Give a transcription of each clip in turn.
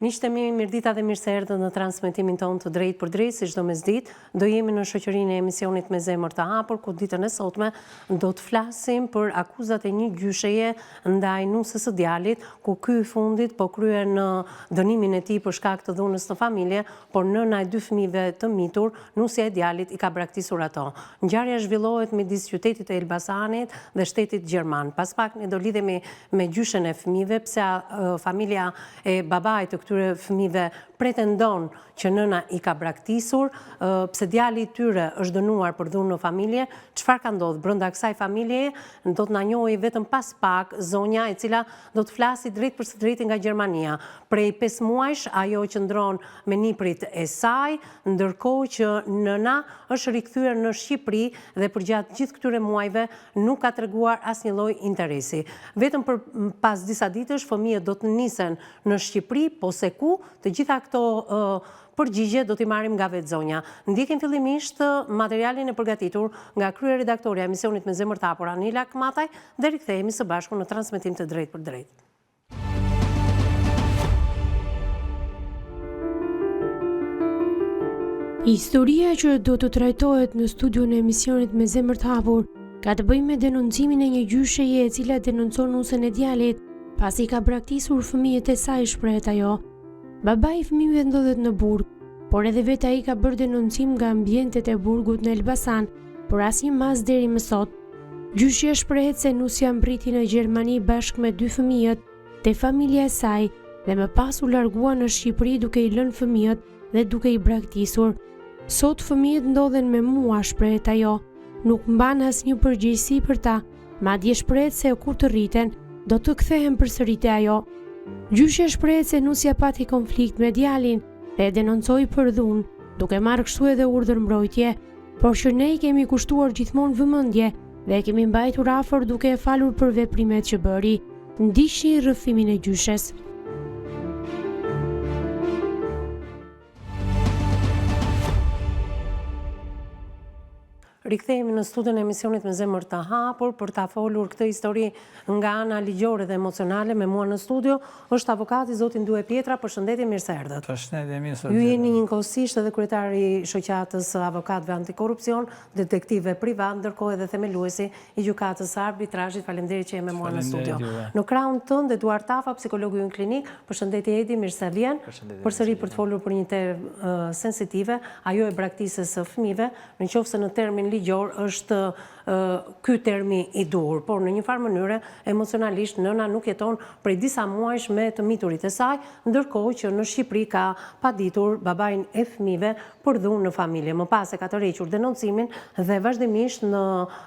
Miqtë e mi, mirëdita dhe mirë se erdhët në transmetimin tonë të drejt për drejt, si çdo mesditë. Do jemi në shoqërinë e emisionit Me Zemër të Hapur, ku ditën e sotme do të flasim për akuzat e një gjysheje ndaj nusës së djalit, ku ky i fundit po kryen në dënimin e tij për shkak të dhunës në familje, por nëna e dy fëmijëve të mitur, nusja e djalit i ka braktisur ato. Ngjarja zhvillohet midis qytetit të Elbasanit dhe shtetit gjerman. Pas pak ne do lidhemi me gjyshen e fëmijëve, pse familja e babait të këtyre fëmijëve pretendon që nëna i ka braktisur, pse djali i tyre është dënuar për dhunë në familje. Çfarë ka ndodhur brenda kësaj familjeje, do të na njohë vetëm pas pak zonja e cila do të flasi drejt për së drejti nga Gjermania. Prej 5 muajsh ajo qëndron me niprit e saj, ndërkohë që nëna është rikthyer në Shqipëri dhe përgjatë gjithë këtyre muajve nuk ka treguar asnjë lloj interesi. Vetëm për pas disa ditësh fëmijët do të nisen në Shqipëri, po se ku, të gjitha këto përgjigje do t'i marrim nga vetë zonja. Ndjekim fillimisht materialin e përgatitur nga kryeredaktorja e emisionit Me Zemër të Hapur Anila Kmataj dhe rikthehemi së bashku në transmetim të drejt për drejt. Historia që do të trajtohet në studion e emisionit Me Zemër të Hapur ka të bëjë me denoncimin e një gjysheje e cila denoncon nusën e djalit pasi ka braktisur fëmijët e saj, shprehet ajo. Babai i fëmijëve ndodhet në Burg, por edhe vetë ai ka bërë denoncim nga ambientet e burgut në Elbasan, por asnjë mas deri më sot. Gjyshja shprehet se nusja mbriti në Gjermani bashkë me 2 fëmijët te familja e saj dhe më pas u largua në Shqipëri duke i lënë fëmijët dhe duke i braktisur. Sot fëmijët ndodhen me mua, shprehet ajo. Nuk mban asnjë përgjegjësi për ta, madje shprehet se kur të rriten do të kthehen përsëri te ajo. Gjyshja shprehet se nusja pati konflikt me djalin dhe e denoncoi për dhunë, duke marrë kështu edhe urdhër mbrojtje, por që ne i kemi kushtuar gjithmonë vëmendje dhe e kemi mbajtur afër duke e falur për veprimet që bëri. Ndiqni rrëfimin e gjyshes. Rikthehemi në studion e emisionit Me Zemër të Hapur për ta folur këtë histori nga ana ligjore dhe emocionale. Me mua në studio është avokati zoti Ndue Pjetra. Përshëndetje, mirë se erdhët. Përshëndetje, mirë se erdhët. Ju jeni njëkohësisht edhe kryetari i shoqatës avokatëve antikorrupsion, detektive privat, ndërkohë edhe themeluesi i gjykatës së arbitrazhit. Faleminderit që jeni me mua në studio. Në krahun tënd Eduard Tafa, psikologu në klinik. Përshëndetje Edi, mirë se vjen. Përsëri për të folur për një temë sensitive, ajo e braktisjes së fëmijëve, nëse në termin ligjor është ky termi i duhur, por në një farë mënyre emocionalisht nëna nuk jeton prej disa muajsh me të miturit e saj, ndërkohë që në Shqipëri ka paditur babain e fëmijëve për dhunë në familje. Më pas e ka tërhequr denoncimin dhe vazhdimisht në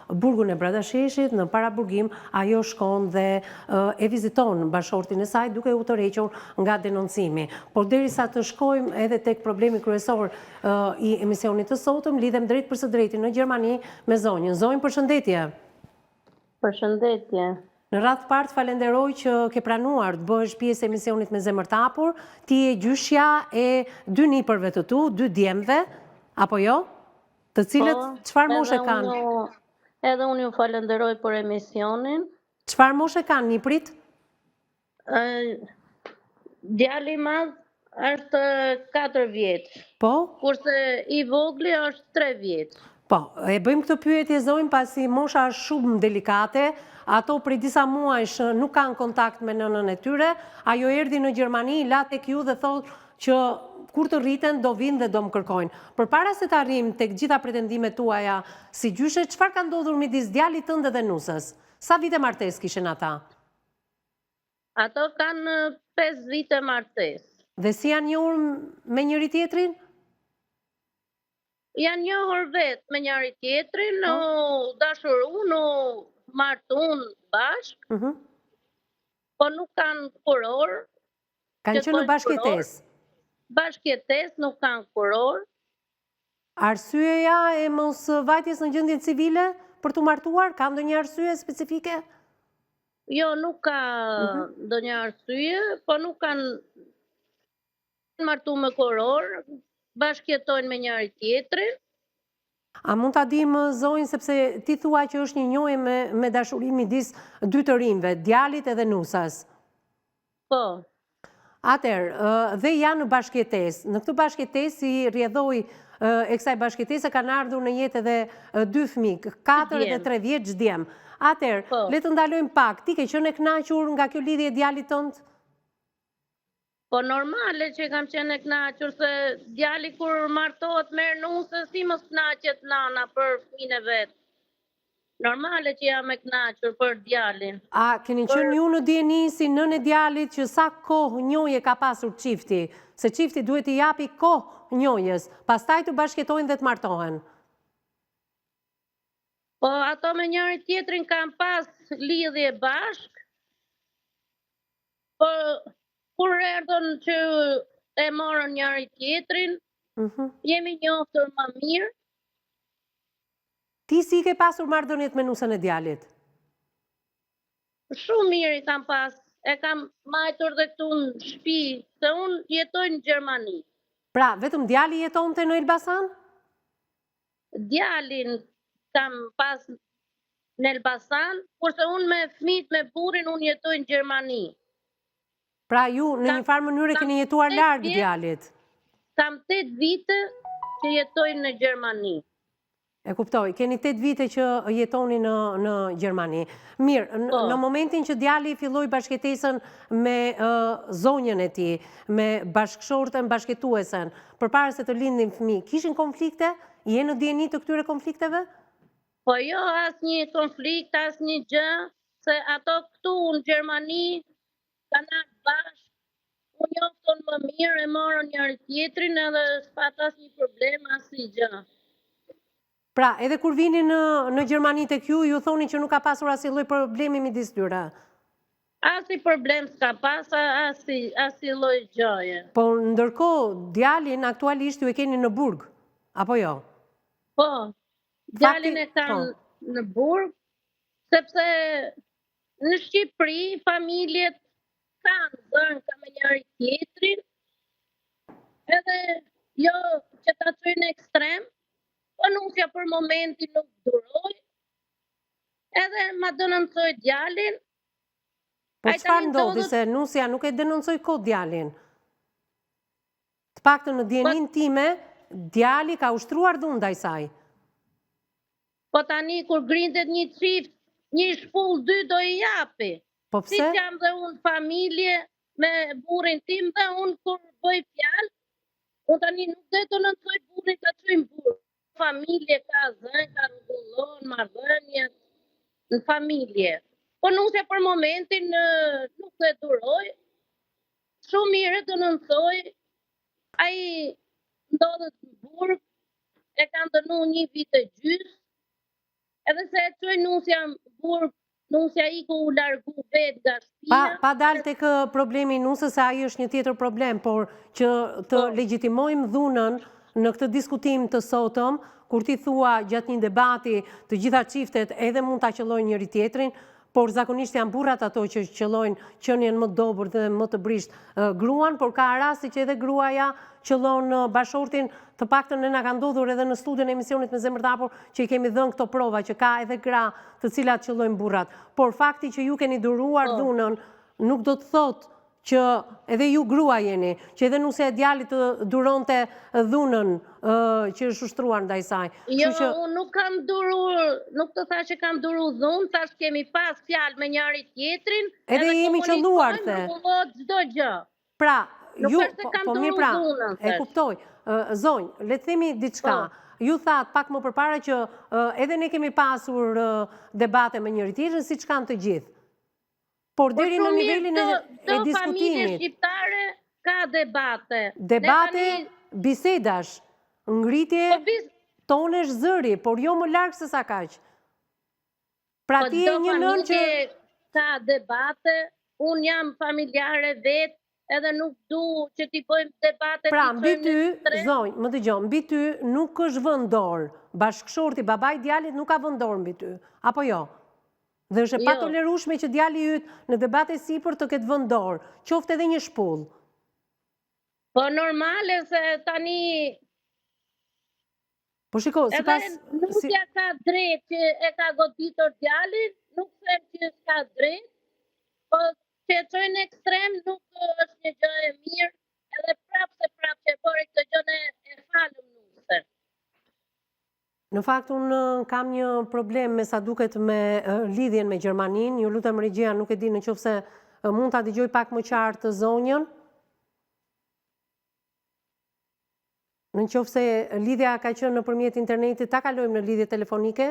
burgun e Bradasheshit, në paraburgim, ajo shkon dhe e viziton bashortin e saj duke u tërhequr nga denoncimi. Por derisa të shkojmë edhe tek problemi kryesor i emisionit të sotëm, lidhem drejt për së drejti në Gjermani me zonjën. Zonjë, përshëndetje. Përshëndetje. Në radhë të parë falenderoj që ke pranuar të bëhesh pjesë e emisionit Me Zemër të Hapur. Ti je gjyshja e 2 nipërve të tu, 2 djemve, apo jo? Të cilët çfarë moshe kanë? Edhe unë ju falenderoj për emisionin. Çfarë moshe kanë niprit? Djali i madh është 4 vjeç. Po? Kurse i vogli është 3 vjeç. Po, e bëjmë këtë pyetje zonjë pasi mosha është shumë delikate, ato prej disa muajsh nuk kanë kontakt me nënën e tyre, ajo erdhi në Gjermani, la tek ju dhe thotë që kur të rriten do vinë dhe do më kërkojnë. Përpara se të arrim tek gjitha pretendimet tuaja si gjyshe, çfarë ka ndodhur midis djalit tënd dhe nusës? Sa vite martesë kishin ata? Ato kanë 5 vite martesë. Dhe si janë njohur me njëri tjetrin? Janë njohur vetë me njëri tjetrin, në dashuru, në martun bashkë, po nuk kanë kuror. Kanë qenë në bashkëjetesë? Bashkëjetesë, nuk kanë kuror. Arsyeja e mos vajtjes në gjendje civile për të martuar, ka ndonjë arsye specifike? Jo, nuk ka ndonjë arsye, po nuk kanë martu me kuror. Bashkëjetojnë me njëri tjetrin. A mund ta dim zonjë, sepse ti thua që është një njohje me dashuri midis 2 të rinjve, djalit edhe nusës. Po. Dhe janë në bashkëjetesë. Në këtë bashkëjetesë i rrjedhoi e kësaj bashkëjetese kanë ardhur në jetë edhe 2 fëmijë, 4 dhe 3 vjeç djem. Le të ndalojmë pak. Ti ke qenë e kënaqur nga kjo lidhje e djalit tënd? Po normale që kam qenë e kënaqur se djali kur martohet merr nusë, si mos kënaqet nana për fëmijën e vet. Normale që jam e kënaqur për djalin. A keni qenë ju në dieni si nën e djalit që sa kohë njohje ka pasur çifti, se çifti duhet i japi kohë njohjes, pastaj të bashkëtojnë dhe të martohen? Po ato me njëri tjetrin kanë pas lidhje bashk, po kur erdhën që e morën njëri tjetrin, jemi njohur më mirë. Ti si ke pasur marrëdhëniet me nusën e djalit? Shumë mirë i kam pas. E kam majtur dhe këtu në shtëpi, se unë jetoj në Gjermani. Pra, vetëm djali jetonte në Elbasan? Djalin kam pas në Elbasan, kurse unë me fëmijët me burrin unë jetoj në Gjermani. Pra, ju në një farë mënyrë keni jetuar larg djalit? Kam 8 vite që jetoj në Gjermani. E kuptoj, keni 8 vite që jetoni në Gjermani. Mirë, në momentin që djali filloi bashkëtesën me zonjën e tij, me bashkëshorten bashkëtuesen, përpara se të lindin fëmijë, kishin konflikte? Je në dieni të këtyre konflikteve? Po jo, asnjë konflikt, asnjë gjë, se ato këtu në Gjermani kanë bashkë, u njoftën më mirë, e morën njëri tjetrin edhe s'pat asnjë problem, asnjë gjë. Pra, edhe kur vini në Gjermani tek ju thoni që nuk ka pasur asnjë lloj problemi midis tyre? Asnjë problem s'ka pas, asnjë lloj gjëje. Po ndërkohë djalin aktualisht ju e keni në burg, apo jo? Po, djalin e kanë në burg, sepse në Shqipëri familjet kanë zënë ka me njëri tjetrin, edhe jo që ta çojnë ekstrem, po nusja për momentin nuk duroj, edhe ma denoncoj djalin. Po çfarë ndodhi se nusja nuk e denoncoj kot djalin? Të paktën në dienin time, djali ka ushtruar dhunë ndaj saj. Po tani kur grindet një çift, një shpull 2 do i japi. Po pse? Si jam dhe unë familje me burrin tim dhe unë kur bëj fjalë, unë tani nuk do të denoncoj burrin ta çojmë burr. Familje ka zënë, ka rregullon marrëdhëniet në familje. Po nusja për momentin nuk e duroj, shumë mirë denoncoj, ai ndodhet në burg, e kanë dënu 1 vit e gjys, edhe se e çoj nusja në burg, nusja iku u largu vet nga shtëpia. Pa dal tek problemi nusës, se ai është një tjetër problem, por që të legjitimojmë dhunën në këtë diskutim të sotëm, kur ti thua gjatë një debati të gjitha çiftet edhe mund ta qellojnë njëri tjetrin, por zakonisht janë burrat ato që qellojnë qenien më të dobër dhe më të brisht gruan, por ka raste që edhe gruaja qellon bashortin. Të paktën ne na ka ndodhur edhe në studion e emisionit Me Zemër të Hapur që i kemi dhënë këto prova që ka edhe gra të cilat qellojnë burrat. Por fakti që ju keni duruar dhunën nuk do të thotë që edhe ju grua jeni, që edhe nusja e djalit të duronte dhunën që është ushtruar ndaj saj. Jo, unë nuk kam durur, nuk të thash që kam duru dhunë, thash kemi pas fjalë me njëri tjetrin, edhe jemi qelluar, the. Çdo gjë. Pra, ju, po mirë pra, e kuptoj. Zonjë, le të themi diçka. Ju thatë pak më përpara që edhe ne kemi pasur debate me njëri tjetrin, siç kanë të gjithë. Por deri në nivelin e diskutimit. Familje shqiptare ka debate. Debate, bisedash, ngritje tonesh zëri, por jo më larg se sa kaq. Pra ti je një nën që ka debate, un jam familjare vet, edhe nuk du që t'i bëjmë debate. Pra mbi ty, zonjë, më dëgjoj, mbi ty nuk është vënë dorë. Bashkëshorti, babai djalit nuk ka vënë dorë mbi ty, apo jo? Dhe është e patolerueshme që djali yt në debate sipër të ketë vënë dorë, qoftë edhe një shpull. Po normale se tani... Po shiko, sipas... Nusja ka drejt që e ka goditur djalin, nuk them që s'ka drejt, po që e çojnë ekstrem nuk është një gjë e fakt, unë kam një problem me sa duket me lidhjen me Gjermaninë. Ju lutem regjia, nuk e di në qoftë se mund ta dëgjoj pak më qartë zonjën. Në qoftë se lidhja ka qenë nëpërmjet internetit, ta kalojmë në lidhje telefonike.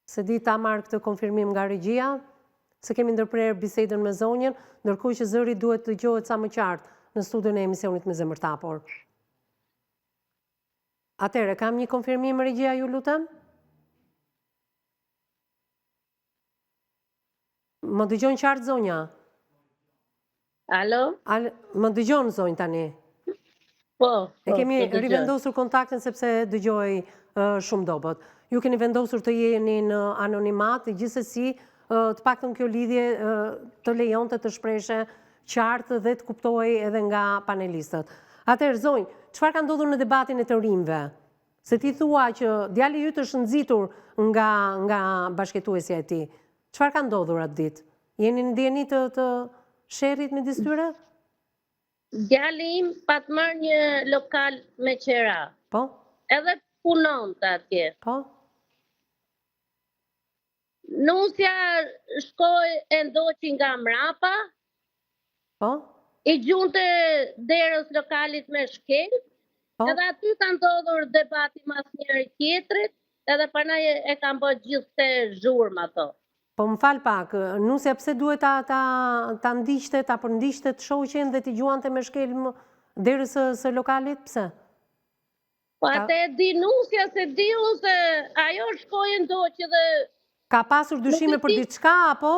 Se di ta marr këtë konfirmim nga regjia, se kemi ndërprer bisedën me zonjën, ndërkohë që zëri duhet të dëgjohet sa më qartë në studion e emisionit Me Zemër të Hapur. Atëherë, kam një konfirmim regjia, ju lutem? Më dëgjon qartë zonja? Alo? Më dëgjon zonjë tani? Po, E kemi rivendosur kontaktin sepse dëgjoj shumë dobët. Ju keni vendosur të jeni në anonimat, gjithsesi të paktën kjo lidhje të lejonte të shpreshe qartë dhe të kuptohej edhe nga panelistët. Atëherë, zonjë, çfarë ka ndodhur në debatin e të rinjve? Se ti thua që djali yt është nxitur nga bashkëtuesja e tij. Çfarë ka ndodhur atë ditë? Jeni në ndjenjë të sherrit midis tyre? Djali im pa të marrë një lokal me qera. Po? Edhe punonte atje. Po? Nusja shkoi e ndoqi nga mrapa, Po? i gjunte derës lokalit me shkel, Po? edhe aty ka ndodhur debati mas njëri tjetrit, edhe panaj e kanë bërë gjithë të zhurmë ato. Po më fal pak, nusja pse duhet ta ndiqte, ta përndiqte të shoqen dhe t'i gjuante me shkelm derës së lokalit, pse? Po atë e di nusja se diu se ajo shkoi e ndoqi dhe Ka pasur dyshime për diçka, apo?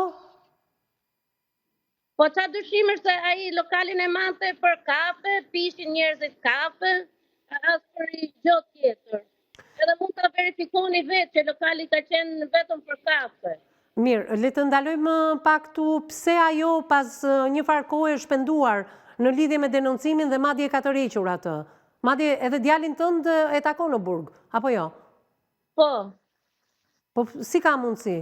po qa dyshime se ai lokalin e mante për kafe, pishin njerëzit kafe, as për i gjë tjetër. Edhe mund ta verifikoni vetë që lokali ka qenë vetëm për kafe. Mirë, le të ndalojmë pak tu pse ajo pas një farë kohe e shpenduar në lidhje me denoncimin dhe madje ka tërhequr atë. Madje edhe djalin tënd e takon në burg, apo jo? Po, Po si ka mundësi?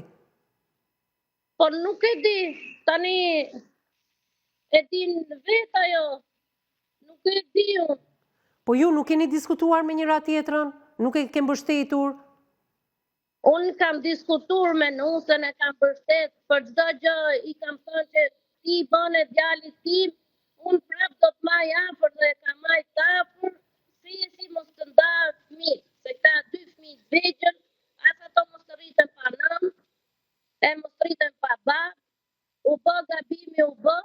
po nuk e di, tani e din vetë ajo, nuk e di unë. Po ju nuk keni diskutuar me njëra tjetrën? Nuk e ke mbështetur? Unë kam diskutuar me nusën, e kam përshtet, për çdo gjë i kam thënë që ti bëne djalit tim, unë prap do të maj afër dhe kam maj afër, si mos të nda fëmijë, se këta 2 fëmijë të vegjël, as ato mos të rriten pa nëm, e mos të rriten pa bab, u bë gabimi u bë,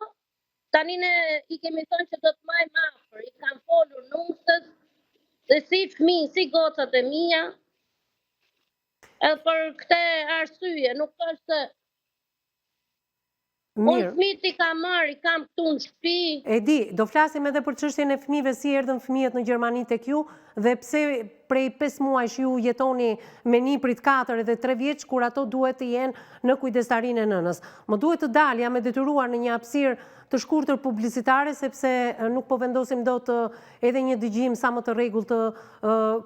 tani ne i kemi thënë që do të maj afër, i kam folur nusës, dhe si fëmijë, si gocat e mia, edhe për këtë arsye, nuk është unë Mirë. fëmijët i kam marrë, i kam këtu në shtëpi. E di, do flasim edhe për çështjen e fëmijëve, si erdhën fëmijët në Gjermani tek ju dhe pse prej 5 muajsh ju jetoni me niprit 4 edhe 3 vjeç kur ato duhet të jenë në kujdestarinë e nënës. Më duhet të dal, jam e detyruar në një hapësirë të shkurtër publicitare sepse nuk po vendosim dot edhe një dëgjim sa më të rregullt të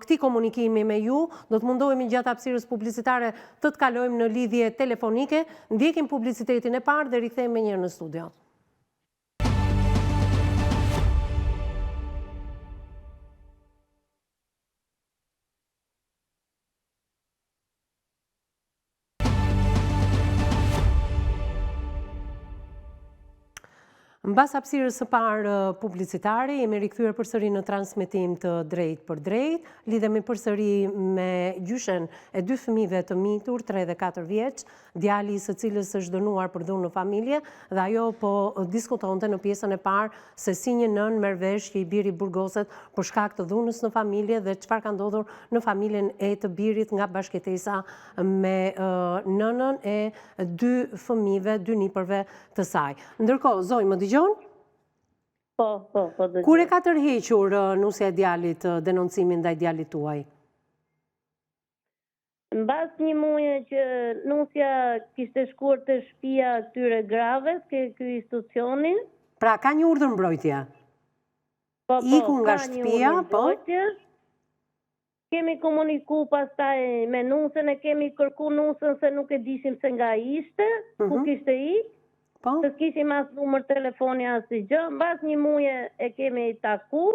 këtij komunikimi me ju. Do të mundohemi gjatë hapësirës publicitare të kalojmë në lidhje telefonike, ndjekim publicitetin e parë dhe rikthehemi më njëherë në studio. Mbas hapësirës së parë publicitare, jemi rikthyer përsëri në transmetim të drejt për drejt. Lidhemi përsëri me gjyshen e 2 fëmijëve të mitur, 3 dhe 4 vjeç, djali i së cilës është dënuar për dhunë në familje, dhe ajo po diskutonte në pjesën e parë se si një nën merr vesh që i biri burgoset për shkak të dhunës në familje dhe çfarë ka ndodhur në familjen e të birit nga bashkëtesa me nënën e 2 fëmijëve, 2 nipërve të saj. Ndërkohë, zonjë, më dëgjon? Po, dëgjoj. Kur e ka tërhequr nusja e djalit denoncimin ndaj djalit tuaj? Mbas një muaji që nusja kishte shkuar te shtëpia këtyre graves, ky institucioni. Pra, ka një urdhër mbrojtje? Po, Iku nga ka një shtëpia, urdhër mbrojtje. Kemi komuniku pastaj me nusën, e kemi kërku nusën se nuk e dishim se nga ishte, ku kishte ikë. Po? Se s'kishim as numër telefoni as i gjë, mbas një muaje e kemi taku,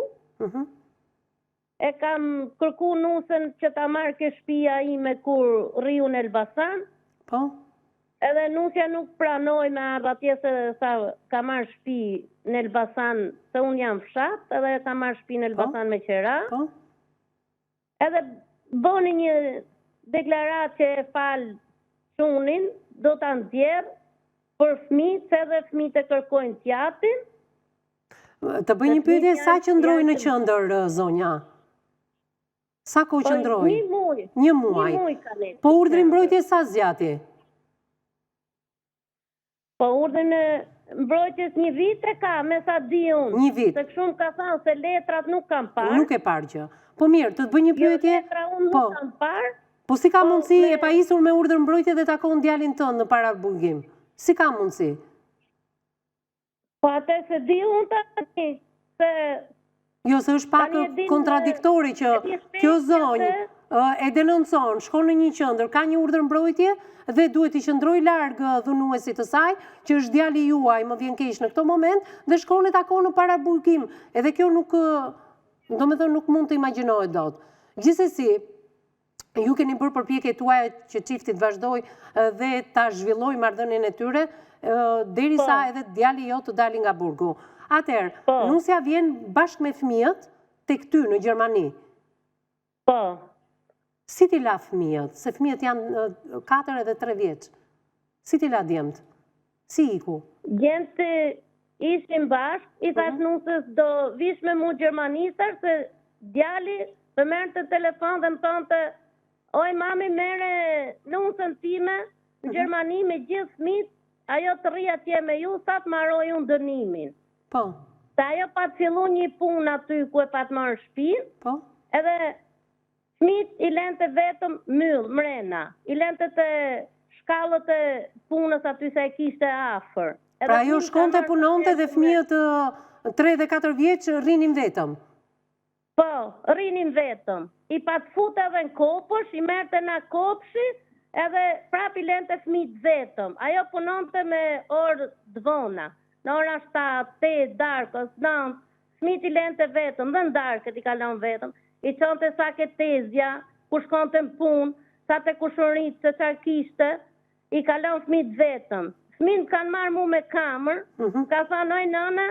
e kam kërku nusën që ta marrë ke shtëpia ime kur rriu në Elbasan, Po? edhe nusja nuk pranoj me ardh atje se sa ka marrë shtëpi në Elbasan, se unë jam fshat, edhe ka marrë shtëpi në Elbasan me qera, Po? edhe boni një deklarat që e falë shunin, do të nxjerr për fëmijët, edhe fëmijët e kërkojnë t'japin. Të bëj një pyetje, sa qëndroi në qendër zonja? Sa kohë qëndroi? Një muaj. Një muaj. Një muaj ka ne. Po urdhri mbrojtje sa zgjati? Po urdhën e mbrojtjes një vit e ka, me sa di unë. Një vit. Se kështu ka thënë se letrat nuk kam parë. Nuk e parë gjë. Po mirë, të bëj një pyetje. Letra unë nuk kam parë. Po si ka mundësi e pajisur me urdhër mbrojtje dhe takon djalin tënd në paraburgim? Si ka mundësi? Po atë se di unë tani, se Jo, se është pak kontradiktori që kjo zonjë e denoncon, shkon në një qendër, ka një urdhër mbrojtje dhe duhet i qëndrojë larg dhunuesit të saj, që është djali juaj, më vjen keq në këtë moment, dhe shkon e takon në paraburgim. Edhe kjo nuk, domethënë nuk mund të imagjinohet dot. Gjithsesi, ju keni bërë përpjekjet tuaja që çifti të vazhdojë dhe ta zhvillojë marrëdhënien e tyre, derisa edhe djali jo të dalë nga burgu. Atëherë, nusja vjen bashkë me fëmijët tek ty në Gjermani. Po. Si ti la fëmijët? Se fëmijët janë 4 edhe 3 vjeç. Si ti la djemt? Si iku? Djemt ishim bashkë, i thash nusës do vish me mu Gjermanisër, se djali të merë të telefon dhe më thonë të oj mami mere nusën time në Gjermani me gjithë fëmijët, ajo të rri atje me ju, sa të marroj unë dënimin. Po. Se ajo pa të fillu një punë aty ku e pa të marrë shtëpinë, Po. edhe fëmijët i lente vetëm myll, mrena, i lente të shkallët e punës aty se e kishte afër. Pra ajo shkonte punonte dhe fëmijët 3 dhe 4 vjeç rrinin vetëm. Po, rrinin vetëm. I pa të fut edhe në kopësh, i merte nga kopshi, edhe prap i lente fëmijët vetëm. Ajo punonte me orë dvona. Në ora 7, 8, darkës, 9, fëmijët i lente vetëm, dhe në darkët i kalon vetëm. I qonte sa ke tezja, ku shkonte në punë, sa te kushurit, se çfarë kishte, i kalon fëmijët vetëm. Fëmijët kanë marrë mu me kamër, ka thënë oj nëna,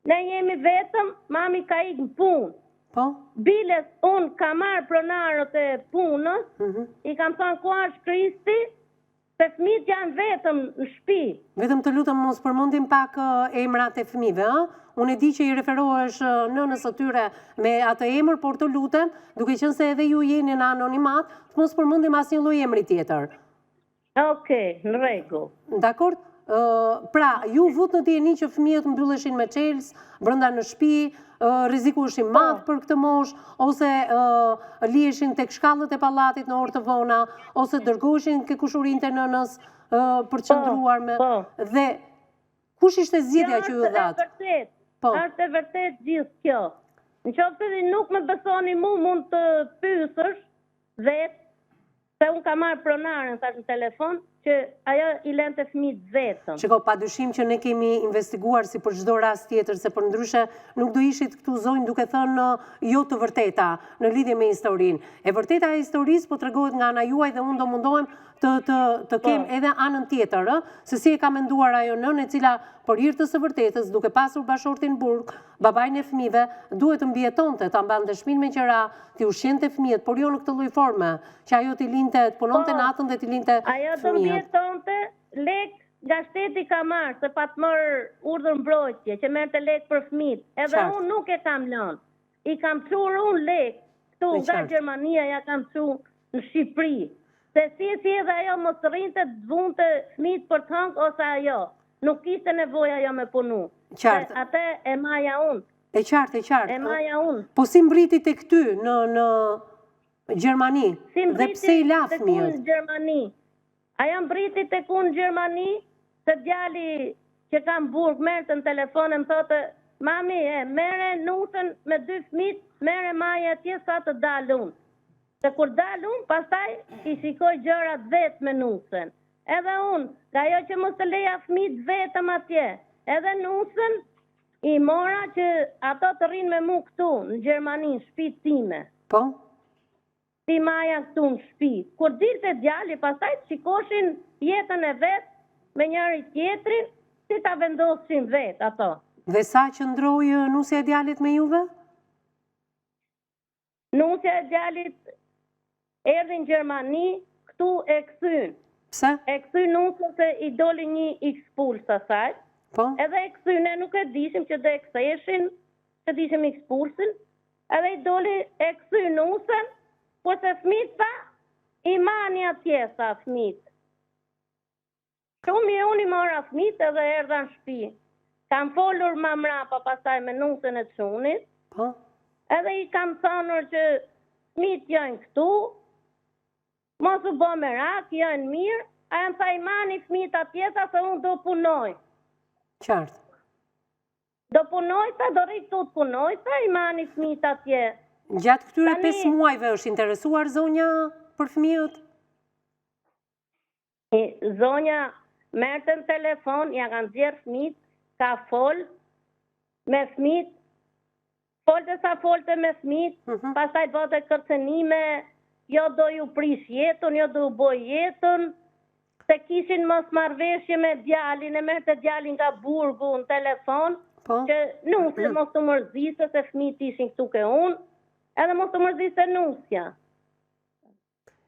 ne jemi vetëm, mami ka ikë në punë. Po? Biles, unë ka marrë pronarët e punës, i kam thënë ku është Kristi, se fëmijët janë vetëm në shtëpi. Vetëm të lutem mos përmendim pak emrat e fëmijëve, ëh? Unë e di që i referohesh nënës së tyre me atë emër, por të lutem, duke qenë se edhe ju jeni në anonimat, të mos përmendim asnjë lloj emri tjetër. Okej, në rregull. Dakor? Pra, ju vut në dieni që fëmijët mbylleshin me çelës brenda në shtëpi, rreziku është i madh për këtë moshë, ose liheshin tek shkallët e pallatit në orë të vona, ose dërgoheshin ke kushurinë e nënës për të qëndruar me. Dhe kush ishte zgjedhja që ju dhat? Është e vërtet gjithë kjo. Nëse nuk më besoni mu, mund të pyesësh vetë, se unë ka marrë pronarën tash në telefon, që ajo i lente fëmijët vetëm. Shiko, padyshim që ne kemi investiguar si për çdo rast tjetër, se për ndryshe nuk do ishit këtu zonjë duke thënë jo të vërteta në lidhje me historinë. E vërteta e historisë po tregohet nga ana juaj dhe unë do mundohem të kem edhe anën tjetër, se si e ka menduar ajo nënë e cila për hir të së vërtetës, duke pasur bashortin burg, babajnë e fëmijëve, duhet të mbijetonte, ta mbante shtëpinë me qira, të ushqente fëmijët, por jo në këtë lloj forme, që ajo t'i linte, të punonte natën dhe t'i linte fëmijët. Ajo të mbijetonte, lek nga shteti ka marrë, se pa të marrë urdhër mbrojtje, që merrte lek për fëmijët. Edhe unë nuk e kam lënë. I kam çuar unë lek, këtu nga Gjermania ja kam çuar në Shqipëri. Se si edhe ajo mos rrinte të zvunte fëmijët për të hëngur ose ajo. Nuk kishte nevojë ajo me punu. Qartë. Atë e maja unë. E qartë. E maja unë. Po si mbriti tek ty në Gjermani? Dhe pse i la fëmijët? Në Gjermani. Ajo mbriti tek unë në Gjermani, se djali që kam burg merrte në telefon e më thotë, mami, merre nusën me 2 fëmijë, merre maja atje sa të dalë unë. Se kur dalë unë, pastaj i shikoj gjërat vetë me nusën. Edhe unë, ka jo që mos të leja fëmijët vetëm atje. Edhe nusën, I mora që ato të rrinë me mu këtu, në Gjermani, në shtëpitë time. Po? Ti maja këtu në shtëpi. Kur dilte djali, pastaj të shikoshin jetën e vetë me njëri tjetrin, si ta vendosin vetë ato. Dhe sa që ndrojë nusja e djalit me juve? Nusja e djalit erdhi në Gjermani, këtu e kthyn. Pse? E kthyn nusën se i doli një expulsë asaj. Po? Edhe e kthyn, ne nuk e dishim që do e ktheshin, që dishim expulsin. Edhe i doli e kthyn nusën, por se fëmijët pa i mani atje sa fëmijët. Shumë unë i mora fëmijët edhe erdha në shtëpi. Kam folur ma mrapa pastaj me nusën e çunit. Po? Edhe i kam thënur që fëmijët janë këtu, mos u bë merak, janë mirë, a janë tha i mani fëmijët atje sa se unë do punoj. Qartë. Do punoj sa, do rrit të punoj sa, i mani fëmijët atje. Gjatë këtyre Tani- 5 muajve është interesuar zonja për fëmijët? Zonja merrte në telefon, ja kanë nxjerr fëmijët, ka fol me fëmijët, folte sa folte me fëmijët, pastaj bëte kërcënime, jo do ju prish jetën, jo do ju boj jetën, se kishin mos marrëveshje me djalin, e merrte djalin nga burgu në telefon, Po? që nusja mos të mërziste se fëmijët ishin këtu ke unë, edhe mos të mërziste nusja.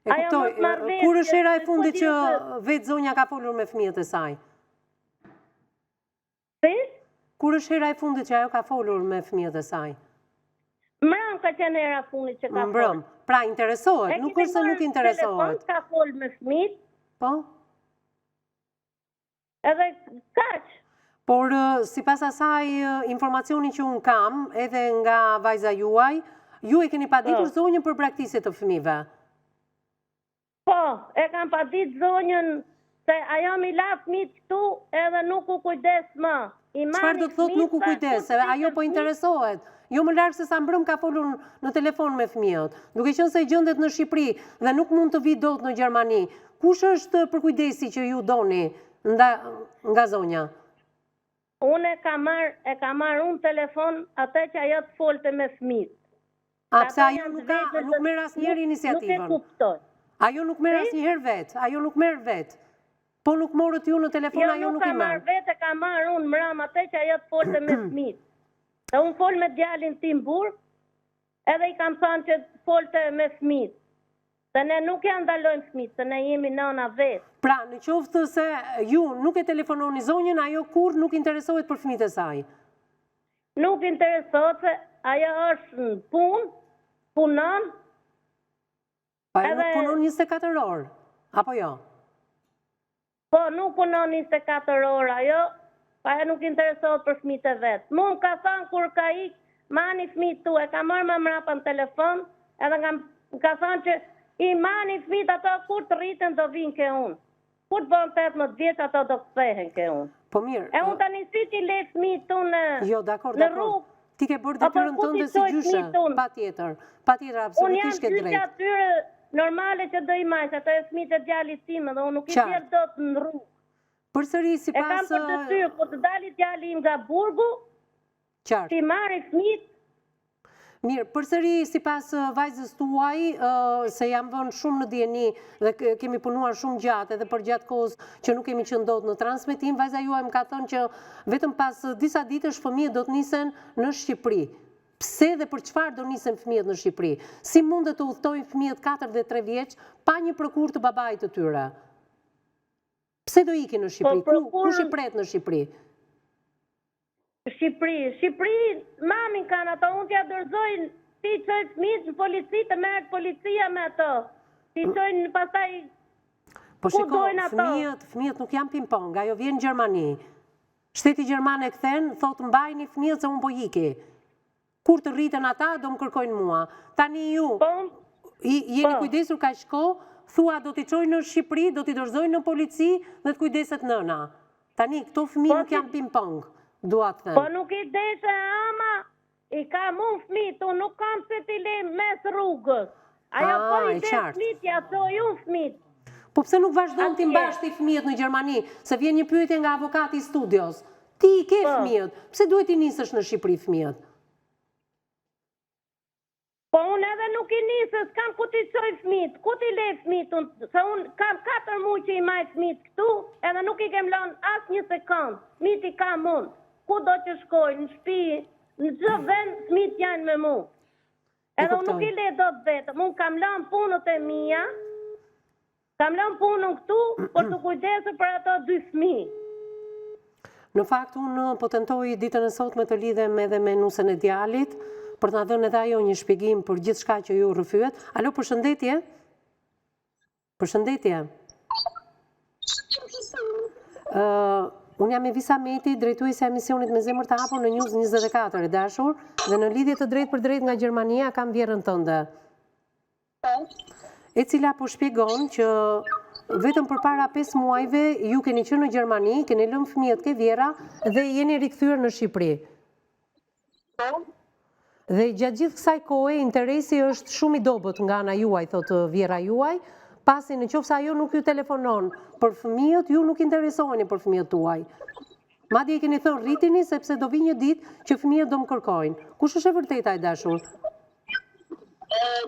E Ajo kuptoj, mos marrëveshje, kur është hera e se fundit po që di vetë zonja ka folur me fëmijët e saj? Se? Kur është hera e fundit që ajo ka folur me fëmijët e saj? Mbrëm ka qenë era fundit që ka folë. Mbrëm. Pra interesohet, nuk është se nuk interesohet. Telefon ka folë me fëmijët, Po? edhe kaq. Por, si pas asaj informacioni që unë kam, edhe nga vajza juaj, ju e keni paditur zonjën për braktisje të fëmijëve? Po, e kam padit zonjën se ajo mi la fëmijët këtu edhe nuk u kujdes më. Çfarë do të thotë nuk u kujdes, se ajo po interesohet? Jo më larg se sa mbrëm ka folur në telefon me fëmijët, duke qenë se gjendet në Shqipëri dhe nuk mund të vi dot në Gjermani. Kush është përkujdesi që ju doni nga zonja? Unë e kam marrë unë telefon atë që ajo të folte me fëmijët. A pse ajo nuk merr asnjëherë iniciativën? Nuk e kuptoj. Ajo nuk merr asnjëherë vet, ajo nuk merr vet. Po nuk morët ju në telefon, ajo nuk i ka merr. marrë vetë, ka marrë unë mram atë që ajo të folte me fëmijët. Dhe unë fol me djalin tim burg, edhe i kam thënë që të folte me fëmijët. Se ne nuk ja ndalojmë fëmijët, se ne jemi nëna vetë. Pra, në qoftë se ju nuk e telefononi zonjën, ajo kur nuk interesohet për fëmijët e saj. Nuk interesohet se ajo është në punë, punon. Pa ajo nuk punon 24 orë, apo jo? Po, nuk punon 24 orë ajo, pa ajo nuk interesohet për fëmijët e vetë. Mu më ka thënë kur ka ikë, mani fëmijët tu, e ka marrë më mrapa në telefon, edhe ka thënë që i mani fëmijët ato kur të rriten do vinë ke unë. Kur të bën 18 vjeç ato do kthehen ke unë. Po mirë. E unë tani si ti le fëmijët tu në Jo, dakor. rrugë. Ti ke bërë detyrën tënde si gjyshe, patjetër. Patjetër, absolutisht ke Unë jam gjyshe drejt. atyre normale që do i majs, ato e fëmijët e djalit tim dhe unë nuk i vjer dot në rrugë. Përsëri E kam sipas për detyrë, kur të dalit djali im nga burgu, qartë. ti marri fëmijët. Mirë, përsëri sipas vajzës tuaj, se jam vënë shumë në dieni dhe kemi punuar shumë gjatë edhe për gjatë kohës që nuk kemi qenë dot në transmetim, vajza juaj më ka thënë që vetëm pas disa ditësh fëmijët do të nisen në Shqipëri. Pse dhe për çfarë do nisen fëmijët në Shqipëri? Si mundet të udhtojnë fëmijët 4 dhe 3 vjeç pa një prokur të babait të tyre? Pse do ikin në Shqipëri? Kush i pret në Shqipëri? Shqipëri, mamin kanë ato, unë t'ja dërzojnë, ti qojnë fëmijët në polici, të merët policia me ato. Ti qojnë pastaj, po shiko, fëmijët nuk janë ping-pong, ajo vjen në Gjermani. Shteti Gjerman e kthen, thotë mbajni fëmijët se unë po iki. Kur të rriten ata, do më kërkojnë mua. Tani ju, jeni kujdesur ka shko, thua do t'i qojnë në Shqipëri, do t'i dorëzojnë në polici dhe t'kujdeset nëna. Tani, këto fëmijë nuk janë ping-pong. Po nuk i deshe ama, i ka mund fëmijët, unë nuk kam se t'i le mes rrugës. Ajo po i deshe fëmijët, ja thoj unë fëmijët. Po pse nuk vazhdojnë t'i mbash t'i fëmijët në Gjermani, se vjen një pyetje nga avokati i studios. Ti I ke fëmijët, pse duhet I nisësh në Shqipëri fëmijët? Po unë edhe nuk I nisës, kam ku t'i qoj fëmijët, ku t'i le fëmijët, se unë kam 4 muaj që I maj fëmijët këtu, edhe nuk I kem lënë as një sekundë, fëmijët I kam unë, ku do që shkoj, në shtëpi, në çdo vend, fëmijët janë me mu. Edhe unë nuk I le do të vetëm, unë kam lënë punët e mia, kam lënë punën këtu, për të kujdesur për ato 2 fëmijë. Në fakt, unë po tentoj ditën e sotme të lidhem edhe me nusën e djalit, për të na dhënë edhe ajo një shpjegim për gjithë shka që ju rrëfyet. Alo, përshëndetje? Përshëndetje? Unë jam Evisa Meti, drejtuesja e emisionit Me Zemër të Hapur në News 24, e dashur, dhe në lidhje të drejt për drejt nga Gjermania kam vjerën tënde. E cila po shpjegon që vetëm përpara 5 muajve ju keni qenë në Gjermani, keni lënë fëmijët ke vjera dhe jeni rikthyer në Shqipëri. Dhe gjatë gjithë kësaj kohe interesi është shumë I dobët nga ana juaj, thotë vjera juaj, pasi në qoftë se ajo nuk ju telefonon për fëmijët, ju nuk interesoheni për fëmijët tuaj. Madje I keni thënë rritini sepse do vi një ditë që fëmijët do më kërkojnë. Kush është e vërteta e dashur?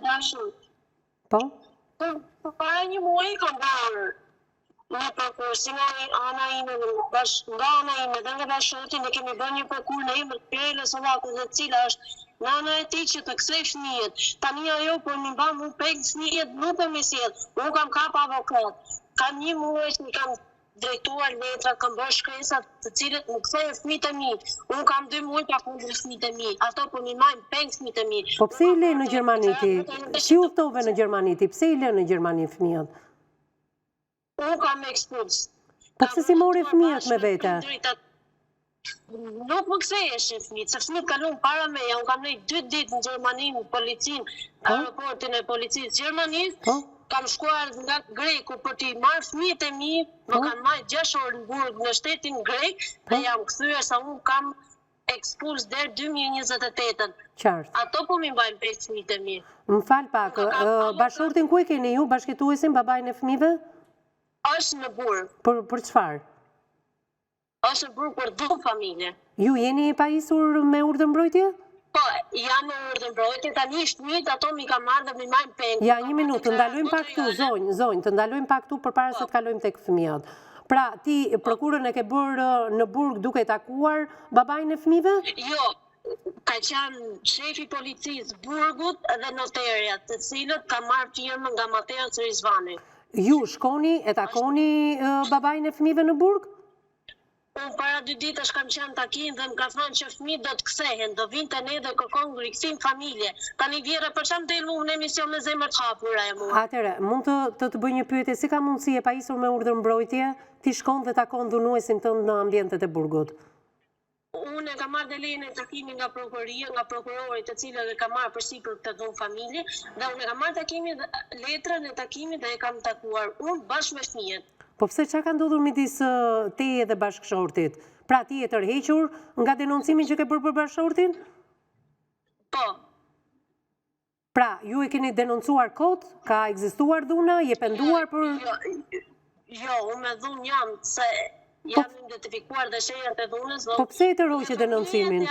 Dashur. Po? Para një muaj kam bërë një prokursi nga ana ime, nga ana ime dhe nga bashkëti ne kemi bërë një prokur në emër të Perelës Sollakut, e cila është në ana e tij që të kthej fëmijët. Tani ajo po më mban mu pek fëmijët nuk e më sjell. Unë kam kap avokat. Kam një muaj që kam drejtuar letra, kam bërë shkresat të cilët më kthejnë fëmijët e mi. Unë kam 2 muaj pa kundër fëmijët e mi. Ato po më marrin peng fëmijët e mi. Po pse I le në Gjermani ti? Si u ftove në Gjermani ti? Pse I le në Gjermani fëmijët? Unë kam ekspuls. Po pse si mori fëmijët me vete? Nuk më ktheheshin fëmijët, se fëmijët kalon para meja. Unë kam nejt 2 ditë në Gjermani, në policinë, aeroportin e policisë Gjermanisë. Kam shkuar nga Greku për t'i marrë fëmijët e mi, më kanë marrë 6 orë në burg në shtetin Grek, dhe jam kthyer sa unë kam ekspuls deri 2028. Qartë. Ato po mi mbajnë pek fëmijët e mi. Më fal pak, bashkëshortin ku e keni ju, bashkëtuesin, babain e fëmijëve? Është në burg. Për çfarë? Është në burg për 2 familje. Ju jeni pajisur me urdhër mbrojtje? Po, jam me urdhër mbrojtje, tani fëmijët ato mi kanë marrë dhe mi marrin peng. Ja, një minutë, të ndalojmë pak këtu, zonjë, të ndalojmë pak këtu përpara se të kalojmë tek fëmijët. Pra, ti prokurën e ke bërë në burg duke takuar babain e fëmijëve? Jo, ka qenë shefi policisë burgut dhe noterja, të cilët ka marrë firmën nga Mateos Rizvani. Ju shkoni e takoni babain e fëmijëve në burg? Unë para 2 ditësh kam qenë takim dhe më ka thënë që fëmijët do të kthehen, do vinte ne dhe kërkon rikthim familje. Tani vjera për çam del në emision Me Zemër të Hapur ajo mua. Atëre, mund të bëj një pyetje, si ka mundësi e pajisur me urdhër mbrojtje, ti shkon dhe takon dhunuesin tënd në ambientet e burgut? Unë e kam marrë dhe lejën e takimit nga prokuroria, nga prokurori të cilët e kam marrë përsipër këtë dhunë familje, dhe unë e kam marrë takimin letrën e takimit dhe e kam takuar unë bashkë me fëmijët. Po pse çka ka ndodhur midis teje dhe bashkëshortit? Pra ti je tërhequr nga denoncimin që ke bërë për bashkëshortin? Po. Pra, ju e keni denoncuar kot? Ka ekzistuar dhuna? Je penduar për... Jo, unë me dhunë jam, se jam identifikuar dhe shenjat e dhunës. Po pse e të rroqe denoncimin?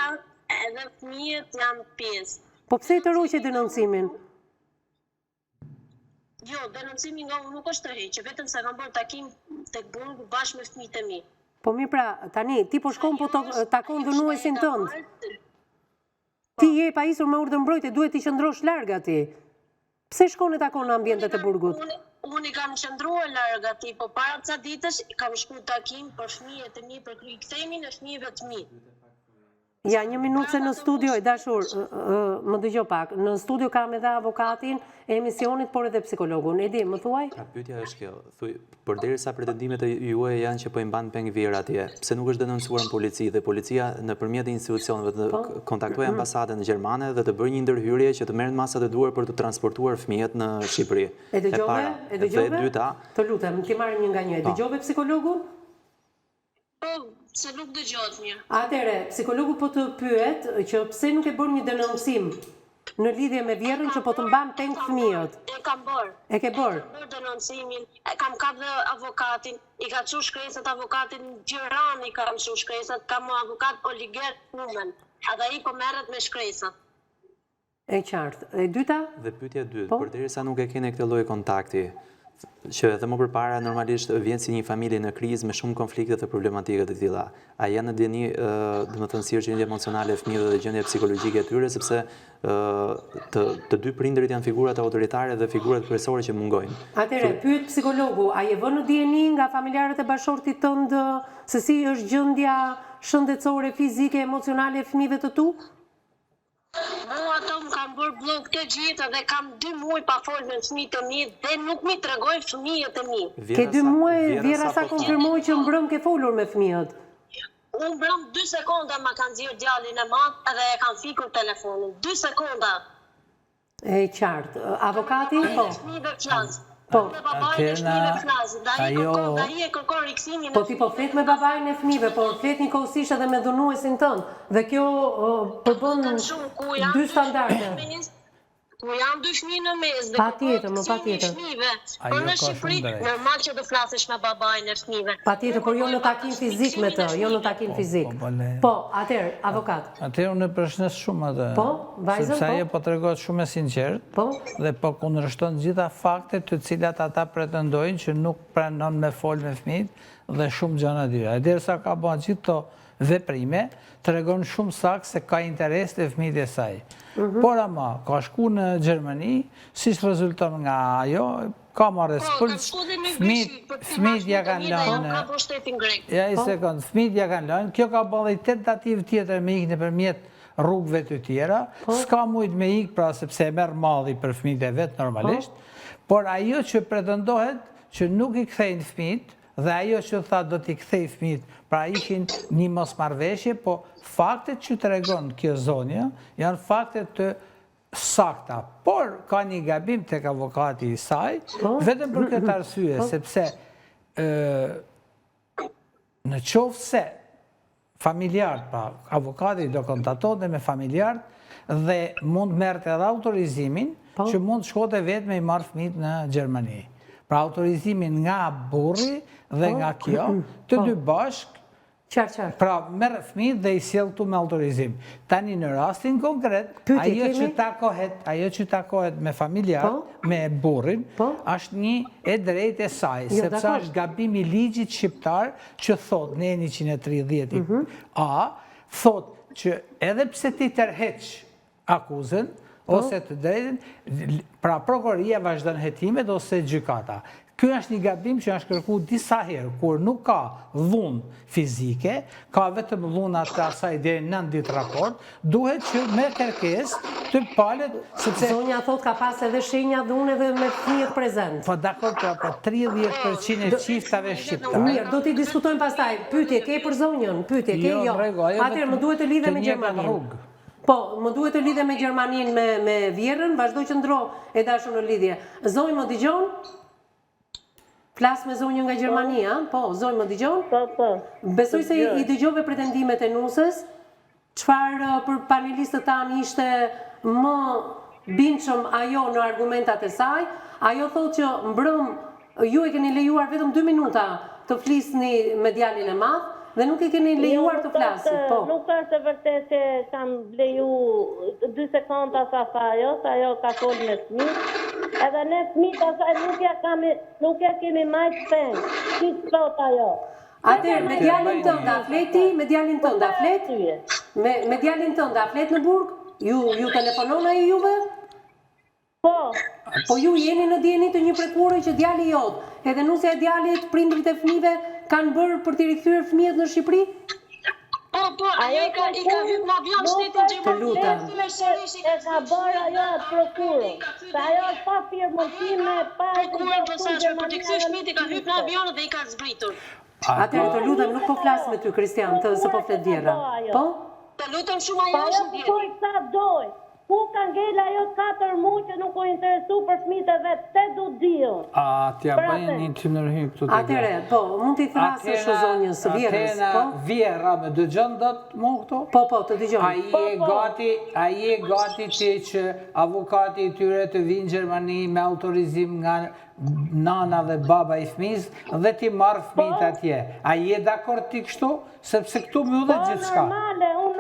Edhe fëmijët janë pjesë. Po pse e të rroqe denoncimin? Jo, denoncimi nga unë nuk është tërheqje, vetëm se kam bërë takim tek burgu bashkë me fëmijët e mi. Po mirë pra, tani, ti po shkon po takon dhunuesin tënd. Ti je pajisur me urdhër mbrojtje, duhet t'i qëndrosh larg atij. Pse shkon e takon në ambientet e burgut? Unë i kam qëndruar larg atij, po para ca ditësh kam shkuar takim për fëmijët e mi, për rikthimin e fëmijëve të mi. Ja, një minutë se në studio, e dashur, më dëgjoj pak, në studio kam edhe avokatin e emisionit, por edhe psikologun. Edi, më thuaj? Pyetja është kjo, thuj, përderisa pretendimet e juaja janë që po i mban peng vjera atje, pse nuk është denoncuar në polici dhe policia nëpërmjet institucioneve të kontaktoi ambasadën gjermane dhe të bërë një ndërhyrje që të merren masat e duhur për të transportuar fëmijët në Shqipëri. E dëgjove? E dyta. Të lutem, ti marrë një nga një. E dëgjove psikologun? Po, se nuk dëgjohet mirë. Atëre, psikologu po të pyet që pse nuk e bën një denoncim në lidhje me vjerën që po të mban peng fëmijët. E kam bërë. E ke bërë? Bërë denoncimin, e kam kap dhe avokatin, i ka çu shkresat avokatin Gjiran, i kam çu shkresat, kam avokat Oliger Numen. Ata i po merret me shkresat. E qartë. E dyta? Dhe pyetja e dytë, përderisa nuk e keni këtë lloj kontakti, që edhe më përpara normalisht vjen si një familje në krizë me shumë konflikte dhe problematike të tilla. A janë në djeni, domethënë si është gjendja emocionale e fëmijëve dhe gjendja psikologjike e tyre, sepse të dy prindërit janë figurat autoritare dhe figurat kryesore që mungojnë. Atëre, pyet psikologu, a je vënë në djeni nga familjarët e bashortit tënd se si është gjendja shëndetësore, fizike, emocionale e fëmijëve të tu? Ato më kam bërë blok të gjitha dhe kam 2 muaj pa folë me fëmijët e mi dhe nuk mi tregoj fëmijët e mi. Ke 2 muaj, Vjera sa konfirmoj që mbrëm ke folur me fëmijët? Unë mbrëm 2 sekonda ma kanë zirë djalin e matë edhe e kanë fikur telefonin. 2 sekonda. E qartë. Avokati? Po. Fëmijëve flasë. Po. Dhe babajnë e fëmijëve flasë. Da i e kërkon riksimin. Po ti po flet me babajnë e fëmijëve, por flet njëkohësisht edhe me dhunuesin tënd. Dhe kjo përbën 2 standarde. Ku janë 2 fëmijë në mes dhe patjetër, më patjetër. Po në Shqipëri normal që do flasësh me babajnë e fëmijëve. Patjetër, por jo në takim fizik me të, jo në takim fizik. Po, atëherë, avokat. Atëherë unë e përshëndes shumë atë. Po, vajzën, po. Sepse ajo po tregohet shumë e sinqert. Po. Dhe po kundërshton gjitha faktet të cilat ata pretendojnë që nuk pranon me fol me fëmijët dhe shumë gjëra tjera. Derisa ka bërë gjithë këto veprime, tregon shumë saktë se ka interes të fëmijët e saj. Por ama, ka shku në Gjermani, si rezulton nga ajo, ka marrë spuls, fëmijët ja kanë lënë. Ja i sekund, fëmijët ja kanë lënë, kjo ka bërë dhe tentativë tjetër me ikë nëpërmjet rrugëve të tjera, s'ka mujt me ikë pra sepse e merr malli për fëmijët e vet normalisht, por ajo që pretendohet që nuk i kthejnë fëmijët, dhe ajo që tha do t'i kthej fëmijët, pra ishin një mosmarrveshje, po faktet që tregon kjo zonja janë faktet të sakta. Por ka një gabim tek avokati i saj, vetëm për këtë arsye, sepse në qoftë se familjarët, pra avokati do kontaktohej me familjarët dhe mund merrte edhe autorizimin që mund shkote vetë me i marrë fëmijët në Gjermani. Pra autorizimin nga burri dhe nga kjo, të dy bashk, pra merë fëmijët dhe i sjell këtu me autorizim. Tani në rastin konkret, ajo që takohet me familjar, me burrin, është një e drejtë e saj, sepse është gabim i ligjit shqiptar që thot në 130 thot që edhe pse ti tërheq akuzën, ose të drejtën, pra prokuroria vazhdon hetimet ose gjykata. Ky është një gabim që është kërkuar disa herë, kur nuk ka dhunë fizike, ka vetëm dhunat të asaj deri në 9 ditë raport, duhet që me kërkesë të palet sepse zonja thot ka pas edhe shenja dhune dhe me fëmijët prezent. Po dakor, pra 30% e çiftave shqiptare. Mirë, do t'i diskutojmë pastaj. Pyetje ke për zonjën? Pyetje ke? Jo. Atëherë më duhet të lidhem me Gjermaninë. Po, më duhet të lidhem me Gjermaninë me Vjerën, vazhdo që ndro e dashur në lidhje. Zonjë më dëgjon? Flas me zonjën nga Gjermania, po, zonjë më dëgjon? Po. Besoj se i dëgjove pretendimet e nusës, çfarë për panelistët tanë ishte më bindshëm ajo në argumentat e saj, ajo thotë që mbrëm, ju e keni lejuar vetëm 2 minuta të flisni me djalin e madh, dhe nuk e keni lejuar të flasit, po. Nuk është e vërtet që kam leju 2 sekonda sa fa ajo, sa ajo ka folë me fëmijë, edhe ne fëmijët asaj nuk ja kemi majtë peng, si thot ajo. Atëherë, me djalin tënd a fleti, me djalin tënd a flet? Me djalin tënd a flet në burg? Ju telefonon ai juve? Po. Po ju jeni në dieni të një prokurori që djali jot, edhe nusja e djalit, prindrit e fëmijëve kanë bërë për t'i rikthyer fëmijët në Shqipëri? Po, ajo i ka hyrë në avion shtetin Gjermani. E ka bërë ajo atë prokuror. Se ajo është pa firmëtim me pa prokuror posaçë për t'i kthyer fëmijët i ka hyrë në avion dhe i ka zbritur. Atëherë të lutem, nuk po flas me ty Kristian, se po flet Vjera. Po? Të lutem shumë ajo është Ajo sa doj. ku ka ngel ajo 4 muaj që nuk u interesu për fëmijët e vet, te du dio. A t'ja bëjnë një që nërhyjnë këtu të Atëre, po, mund t'i thrasësh o zonjës së Vjerës, po? Vjera me dëgjën do të mu këtu? Po, të dëgjoj. A je gati ti që avokati i tyre të vinë Gjermani me autorizim nga nana dhe baba i fëmijës dhe ti marrë fëmijët atje. A je dakord ti kështu? Sepse këtu më dhe gjithë shka. Po, normale, unë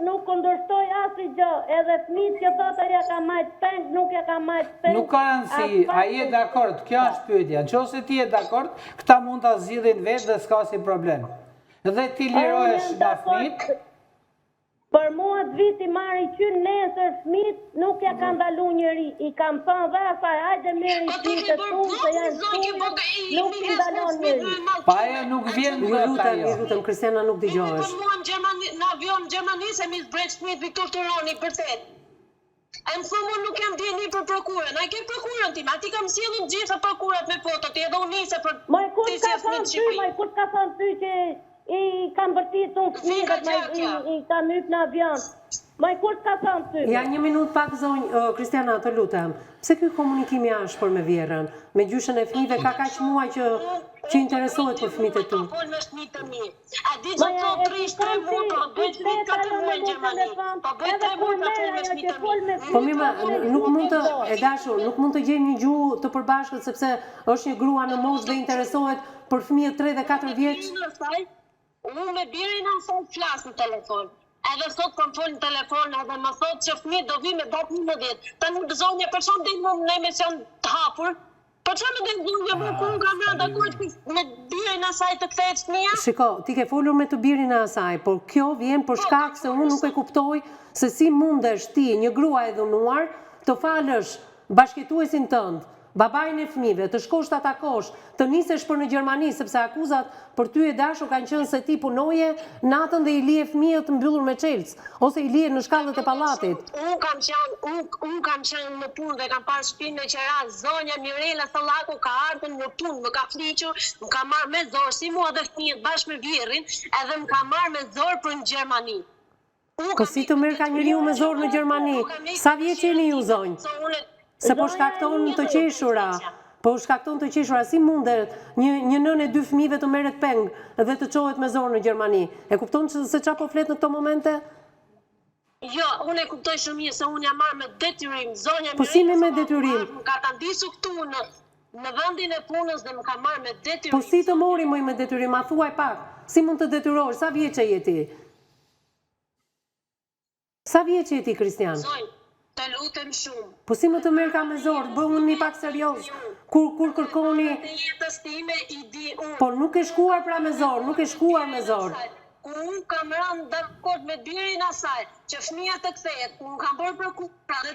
nuk kundërshtoj asnjë gjë, edhe fëmijët që thotë ja ka majt peng, nuk ja ka majt peng. Nuk ka rëndësi, a je dakord? Kjo është pyetja. Nëse ti je dakord, këta mund ta zgjidhin vetë dhe s'ka si problem. Dhe ti lirohesh nga fëmijët. Për mua të viti marri qynë nesër fëmijët, nuk ja ka ndalu njëri. I kam thënë dhe asaj, hajde merri fëmijët e tu, se janë tunë, nuk i ndalon njëri. Pa ajo nuk vjen Ju lutem, Kristiana, nuk dëgjohesh. Për mua në avion në Gjermani se mi zbret fëmijët Viktor Turoni, përtet. E më thëmë unë nuk jam djeni për prokurën, a ke prokurën tim, ati kam sjellën gjitha prokurat me fotot, edhe unë nise për Kush ka thënë ty që i kam bërtit unë fëmijët, i kam hyp në avion. Kush ka thënë ty? Ja, një minut pak zonjë, Kristiana, të lutem. Pse ky komunikimi ashpër me Vjerën? Me gjyshën e fëmijëve ka kaq muaj që interesohet për fëmijët e tu. Po në fëmijët e mi. A di që to 3 muaj, po bëjt fëmijët 4 muaj në Gjermani. Po bëjt 3 muaj ka fëmijë me fëmijët e mi. Po mirë, nuk mund të, e dashur, nuk mund të gjejmë një gjuhë të përbashkët sepse është një grua në moshë dhe interesohet për fëmijët 3 dhe 4 vjeç. Unë me birin në sot flas në telefon. Edhe sot kom fol në telefon edhe më thot që fëmijët do vi me datë 11. Tani zonja për çfarë del në emision të hapur? Për çfarë më del zonja më ku kam rënë dakord me birin e saj të kthehet fëmia? Shiko, ti ke folur me të birin e asaj, por kjo vjen për shkak se unë nuk e kuptoj se si mundesh ti, një grua e dhunuar, të falësh bashkëtuesin tënd, babain e fëmijëve, të shkosh të atakosh, të nisesh për në Gjermani, sepse akuzat për ty e dashur kanë qenë se ti punoje natën dhe i lije fëmijët mbyllur me çelës, ose i lije në shkallët e pallatit. Unë kam qenë në punë dhe kam parë shtëpinë në Qeras, zonja Mirela Sallaku ka ardhur në punë, më ka fliqur, më ka marrë me zorë, si mua dhe fëmijët bashkë me Vjerrin, edhe më ka marrë me zorë për në Gjermani. Po si të merr ka njeriu me zorë në Gjermani? Sa vjeç jeni ju zonjë? Se po shkakton të qeshura. Po shkakton të qeshura, si mundet një nënë e 2 fëmijëve të merret peng dhe të çohet me zorë në Gjermani? E kupton se çfarë po flet në këto momente? Jo, unë e kuptoj shumë mirë se unë jam marrë me detyrim, zonja Po si me detyrim? Më ka ta ndisur këtu në vendin e punës dhe më ka marrë me detyrim. Po si të mori më me detyrim, ma thuaj pak. Si mund të detyrosh? Sa vjeç je ti? Sa vjeç je ti, Kristian? Zonjë, të lutem shumë. Po si më të merr ka me zorë, bëhuni një pak serioz. Kur kërkoni... Të jetës time i di unë. Po nuk e shkuar pra me zorë, nuk e shkuar me zorë. Unë kam rënë dakord me birin asaj, që fëmia të kthehet, unë kam bërë prokurë dhe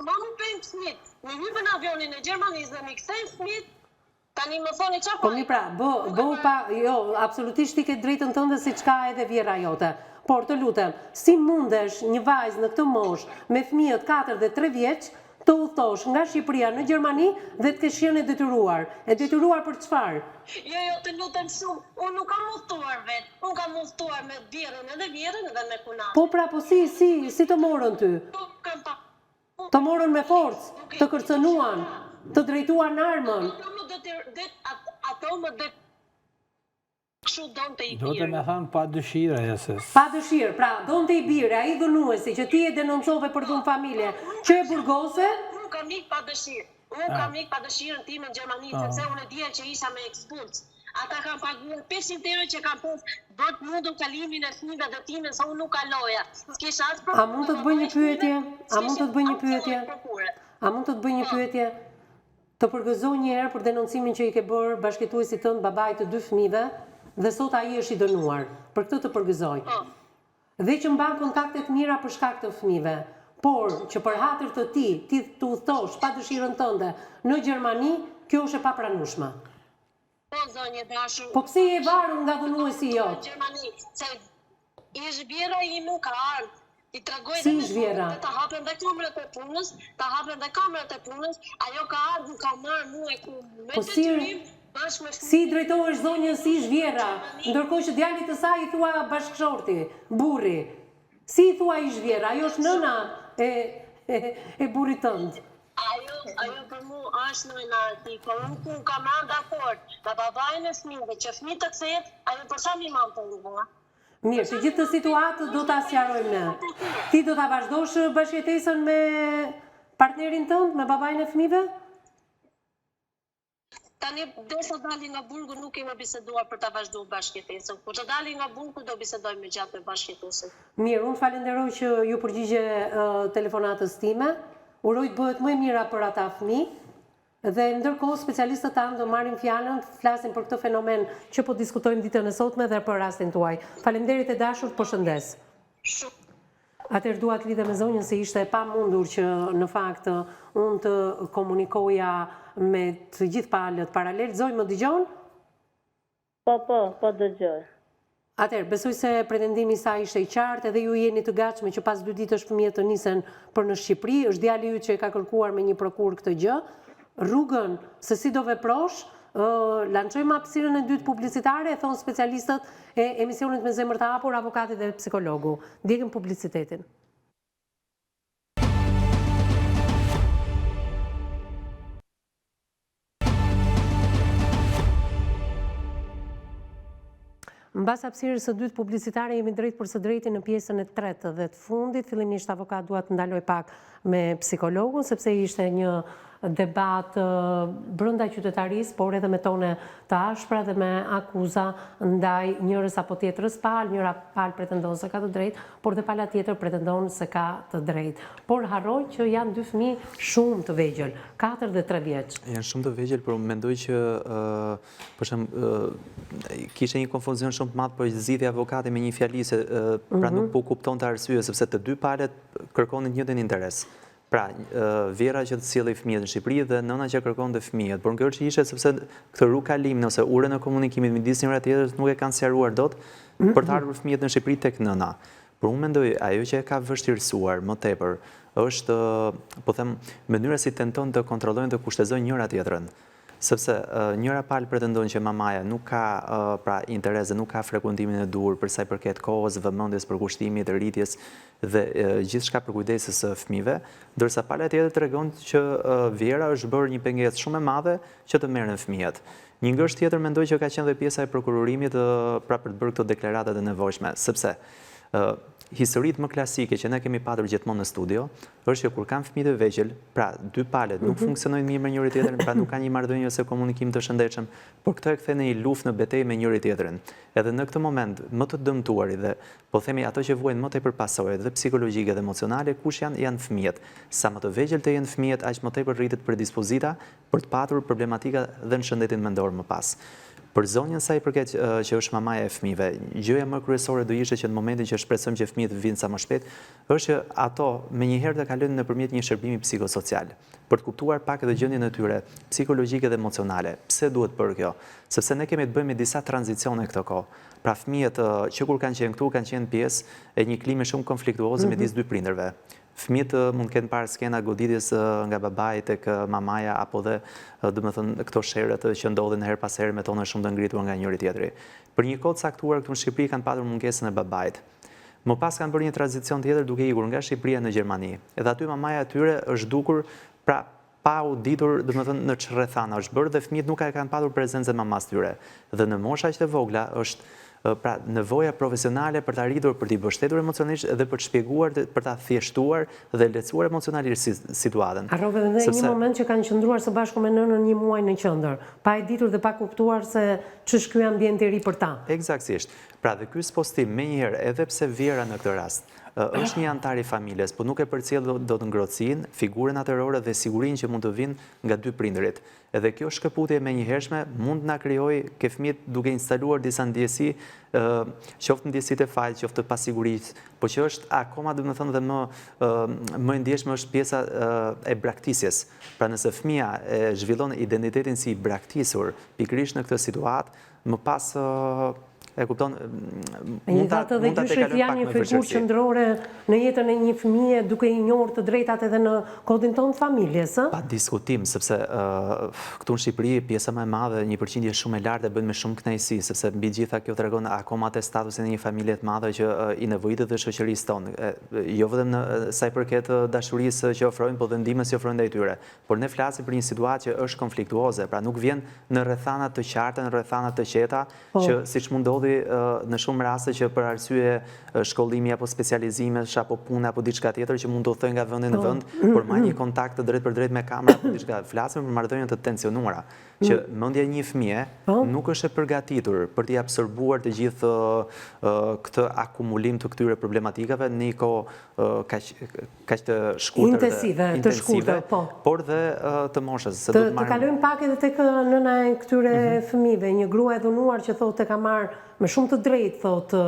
më peng fëmijët, në hypën avionin e Gjermanisë dhe mi kthejnë fëmijët, tani më thoni çfarë? Po mi pra, bëu pa, jo, absolutisht ti ke drejtën tënde siç ka edhe Vjera jote. Por të lutem, si mundesh një vajzë në këtë moshë me fëmijët 4 dhe 3 vjeç të udhëtosh nga Shqipëria në Gjermani dhe të kesh qenë e detyruar? E detyruar për çfarë? Jo, të lutem shumë, unë nuk kam udhëtuar vetë, unë kam udhëtuar me Vjerën edhe me Kunat. Po pra, po si të morën ty? Të morën me forcë, të kërcënuan, të drejtuan armën. Ato më det Do të me thënë pa dëshire, jesës. Pa dëshirë, pra, donte i bire, a i dhunuesi që ti e denoncove për dhunë familje, që e burgose? Unë kam ikë pa dëshirë. Unë kam ikë pa dëshirën time në Gjermani, sepse unë e dija që isha me ekspuls. Ata kam paguar 500 euro që kam bërë mundur kalimin e fëmijëve dhe time, sa unë nuk kaloja. A mund të të bëj një pyetje? A mund të të bëj një pyetje? A mund të të bëj një pyetje? Të përgëzoj një herë për denoncimin që i ke bërë bashkëtuesit tënd babait të 2 fëmijëve dhe sot ai është i dënuar. Për këtë të përgëzoj. Dhe që mban kontaktet mira për shkak të fëmijëve, por që për hatër të ti të udhëtosh pa dëshirën tënde në Gjermani, kjo është e papranueshme. Po zonjë dashur. Po pse je varur nga dhunuesi jot? Gjermani, se ish Vjera i nuk ka ardhur. I tregoj si ish Vjera? Ta hapen dhe kamerat e punës, ajo ka ardhur, ka marrë mua me detyrim. Si drejtohesh zonjën si ish Vjera, ndërkohë që djalit të saj i thua bashkëshorti, burri. Si i thua ish Vjera, ajo është nëna e burrit tënd. Ajo për mu është nëna ti, por unë ku kam rënë dakord me babain e fëmijëve që fëmijët të kthehet, ajo për sa mi mam të rrugë. Mirë, të gjithë të situatë do ta sqarojmë ne. Ti do ta vazhdosh bashkëjetesën me partnerin tënd, me babain e fëmijëve? Tani derisa dali nga burgu nuk kemi biseduar për ta vazhduar bashkëjetesën. Kur të dali nga burgu do bisedojmë me gjatë bashkëjetesën. Mirë, unë falenderoj që ju përgjigje telefonatës time. Uroj të bëhet më e mira për ata fëmijë dhe ndërkohë specialistët tanë do marrin fjalën, flasin për këtë fenomen që po diskutojmë ditën e sotme dhe për rastin tuaj. Faleminderit e dashur, po shëndes. Atëherë dua të lidhem me zonjën se ishte e pamundur që në fakt unë të komunikoja me të gjithë palët paralel. Zonjë, më dëgjon? Po dëgjoj. Atëherë, besoj se pretendimi i saj ishte i qartë edhe ju jeni të gatshme që pas 2 ditësh fëmijët të nisen për në Shqipëri. Është djali ju që e ka kërkuar me një prokur këtë gjë. Rrugën se si do veprosh, lançojmë hapësirën e dytë publicitare, e thonë specialistët e emisionit me zemër të hapur, avokati dhe psikologu. Ndjekim publicitetin. Mbas hapësirës së dytë publicitare jemi drejt për së drejti në pjesën e tretë dhe të fundit. Fillimisht avokat dua të ndaloj pak me psikologun sepse ishte një debat brenda qytetarisë, por edhe me tone të ashpra dhe me akuza ndaj njërës apo tjetrës palë. Njëra palë pretendon se ka të drejtë, por dhe pala tjetër pretendon se ka të drejtë. Por harroj që janë 2 fëmijë shumë të vegjël, 4 dhe 3 vjeç. Janë shumë të vegjël, por mendoj që për shemb kishte një konfuzion shumë të madh për zgjidhja avokati me një fjali se pra nuk po kuptonte arsye sepse të dy palët kërkonin të njëjtin interes. Pra, Vjera që të sjellej fëmijët në Shqipëri dhe nëna që kërkon të fëmijët. Por kjo që ishte sepse këtë rrugë kalim ose urën e komunikimit midis njëra tjetrës nuk e kanë sqaruar dot për të ardhur fëmijët në Shqipëri tek nëna. Por unë mendoj ajo që e ka vështirësuar më tepër është, po them, mënyra si tenton të kontrollojnë të kushtezojnë njëra tjetrën. Sepse njëra palë pretendon që mamaja nuk ka pra interes dhe nuk ka frekuentimin e duhur për sa i përket kohës, vëmendjes për kushtimit, rritjes dhe gjithçka për kujdesës së fëmijëve, ndërsa pala tjetër tregon që Vjera është bërë një pengesë shumë e madhe që të merren fëmijët. Një ngësht tjetër mendoj që ka qenë dhe pjesa e prokurorimit pra për të bërë këto deklaratat e nevojshme, sepse historitë më klasike që ne kemi patur gjithmonë në studio, është që kur kanë fëmijë të vegjël, pra dy palët nuk funksionojnë mirë me njëri tjetrin, pra nuk kanë një marrëdhënie ose komunikim të shëndetshëm, por këto e kthejnë në një luftë në betejë me njëri tjetrin. Edhe në këtë moment më të dëmtuarit dhe po themi ato që vuajnë më tepër pasojë dhe psikologjike dhe emocionale, kush janë fëmijët. Sa më të vegjël të jenë fëmijët, aq më tepër rritet predispozita për të patur problematika dhe në shëndetin mendor më pas. Për zonjën sa i përket që është mamaja e fëmijëve, gjëja më kryesore do ishte që në momentin që shpresojmë që fëmijët vinë sa më shpejt, është që ato menjëherë të kalojnë nëpërmjet një shërbimi psikosocial, për të kuptuar pak edhe gjendjen e tyre psikologjike dhe emocionale. Pse duhet bërë kjo? Sepse ne kemi të bëjmë me disa tranzicione këtë kohë. Pra fëmijët që kur kanë qenë këtu kanë qenë pjesë e një klime shumë konfliktuoze midis dy prindërve. Fëmijët mund të kenë parë skena goditjes nga babai tek mamaja apo dhe domethënë këto sherrët që ndodhin her pas here me tona shumë të ngritur nga njëri tjetri. Për një kohë të caktuar këtu në Shqipëri kanë patur mungesën e babait. Më pas kanë bërë një tranzicion tjetër duke ikur nga Shqipëria në Gjermani. Edhe aty mamaja e tyre është dukur pra pa u ditur domethënë në çrrethana është bërë dhe fëmijët nuk kanë patur prezencën e mamas tyre. Dhe në mosha që e vogla është pra nevoja profesionale për të arritur për t'i mbështetur emocionalisht dhe për të shpjeguar, për ta thjeshtuar dhe lehtësuar emocionalisht situatën. Harrove edhe një moment që kanë qëndruar së bashku me nënën një muaj në qendër, pa e ditur dhe pa kuptuar se ç'është ky ambient i ri për ta. Eksaktësisht. Pra dhe ky spostim menjëherë edhe pse Vjera në këtë rast është një antar i familjes, por nuk e përcjell dot ngrohtësinë, figurën atërore dhe sigurinë që mund të vinë nga dy prindërit. Edhe kjo shkëputje menjëhershme mund na krijojë ke fëmijët duke instaluar disa ndjesi, qoftë ndjesitë e fajt, qoftë të pasigurisë, por që është akoma domethënë dhe më e ndjeshme është pjesa e braktisjes. Pra nëse fëmia zhvillon identitetin si braktisur pikërisht në këtë situatë, më pas e kupton, Një thatë dhe gjyshët janë një figurë qëndrore në jetën e një fëmije duke i njohur të drejtat edhe në kodin tonë të familjes, ë? Pa diskutim, sepse këtu në Shqipëri pjesa më e madhe, një përqindje shumë e lartë e bën me shumë kënaqësi, sepse mbi gjitha kjo tregon akoma te statusin e një familje të madhe që i nevojitet dhe shoqërisë tonë, jo vetëm në sa i përket dashurisë që ofrojnë, po dhe ndihmës që ofrojnë ndaj tyre. Por ne flasim për një situatë që është konfliktuoze, pra nuk vjen në rrethana të qarta, në rrethana të qeta, që siç mund ndodhi në shumë raste që për arsye shkollimi apo specializimesh apo pune apo diçka tjetër që mund të thënë nga vendi në vend, por ma një kontakt të drejt për drejt me kamera apo diçka. Flasim për marrëdhënie të tensionuara, që mendja e një fëmie nuk është e përgatitur për t'i absorbuar të gjithë këtë akumulim të këtyre problematikave në një kohë kaq të shkurtër, intensive, por dhe të moshës. Të kalojmë pak edhe tek nëna e këtyre fëmijëve, një grua e dhunuar që thotë ka marrë me shumë të drejtë, thotë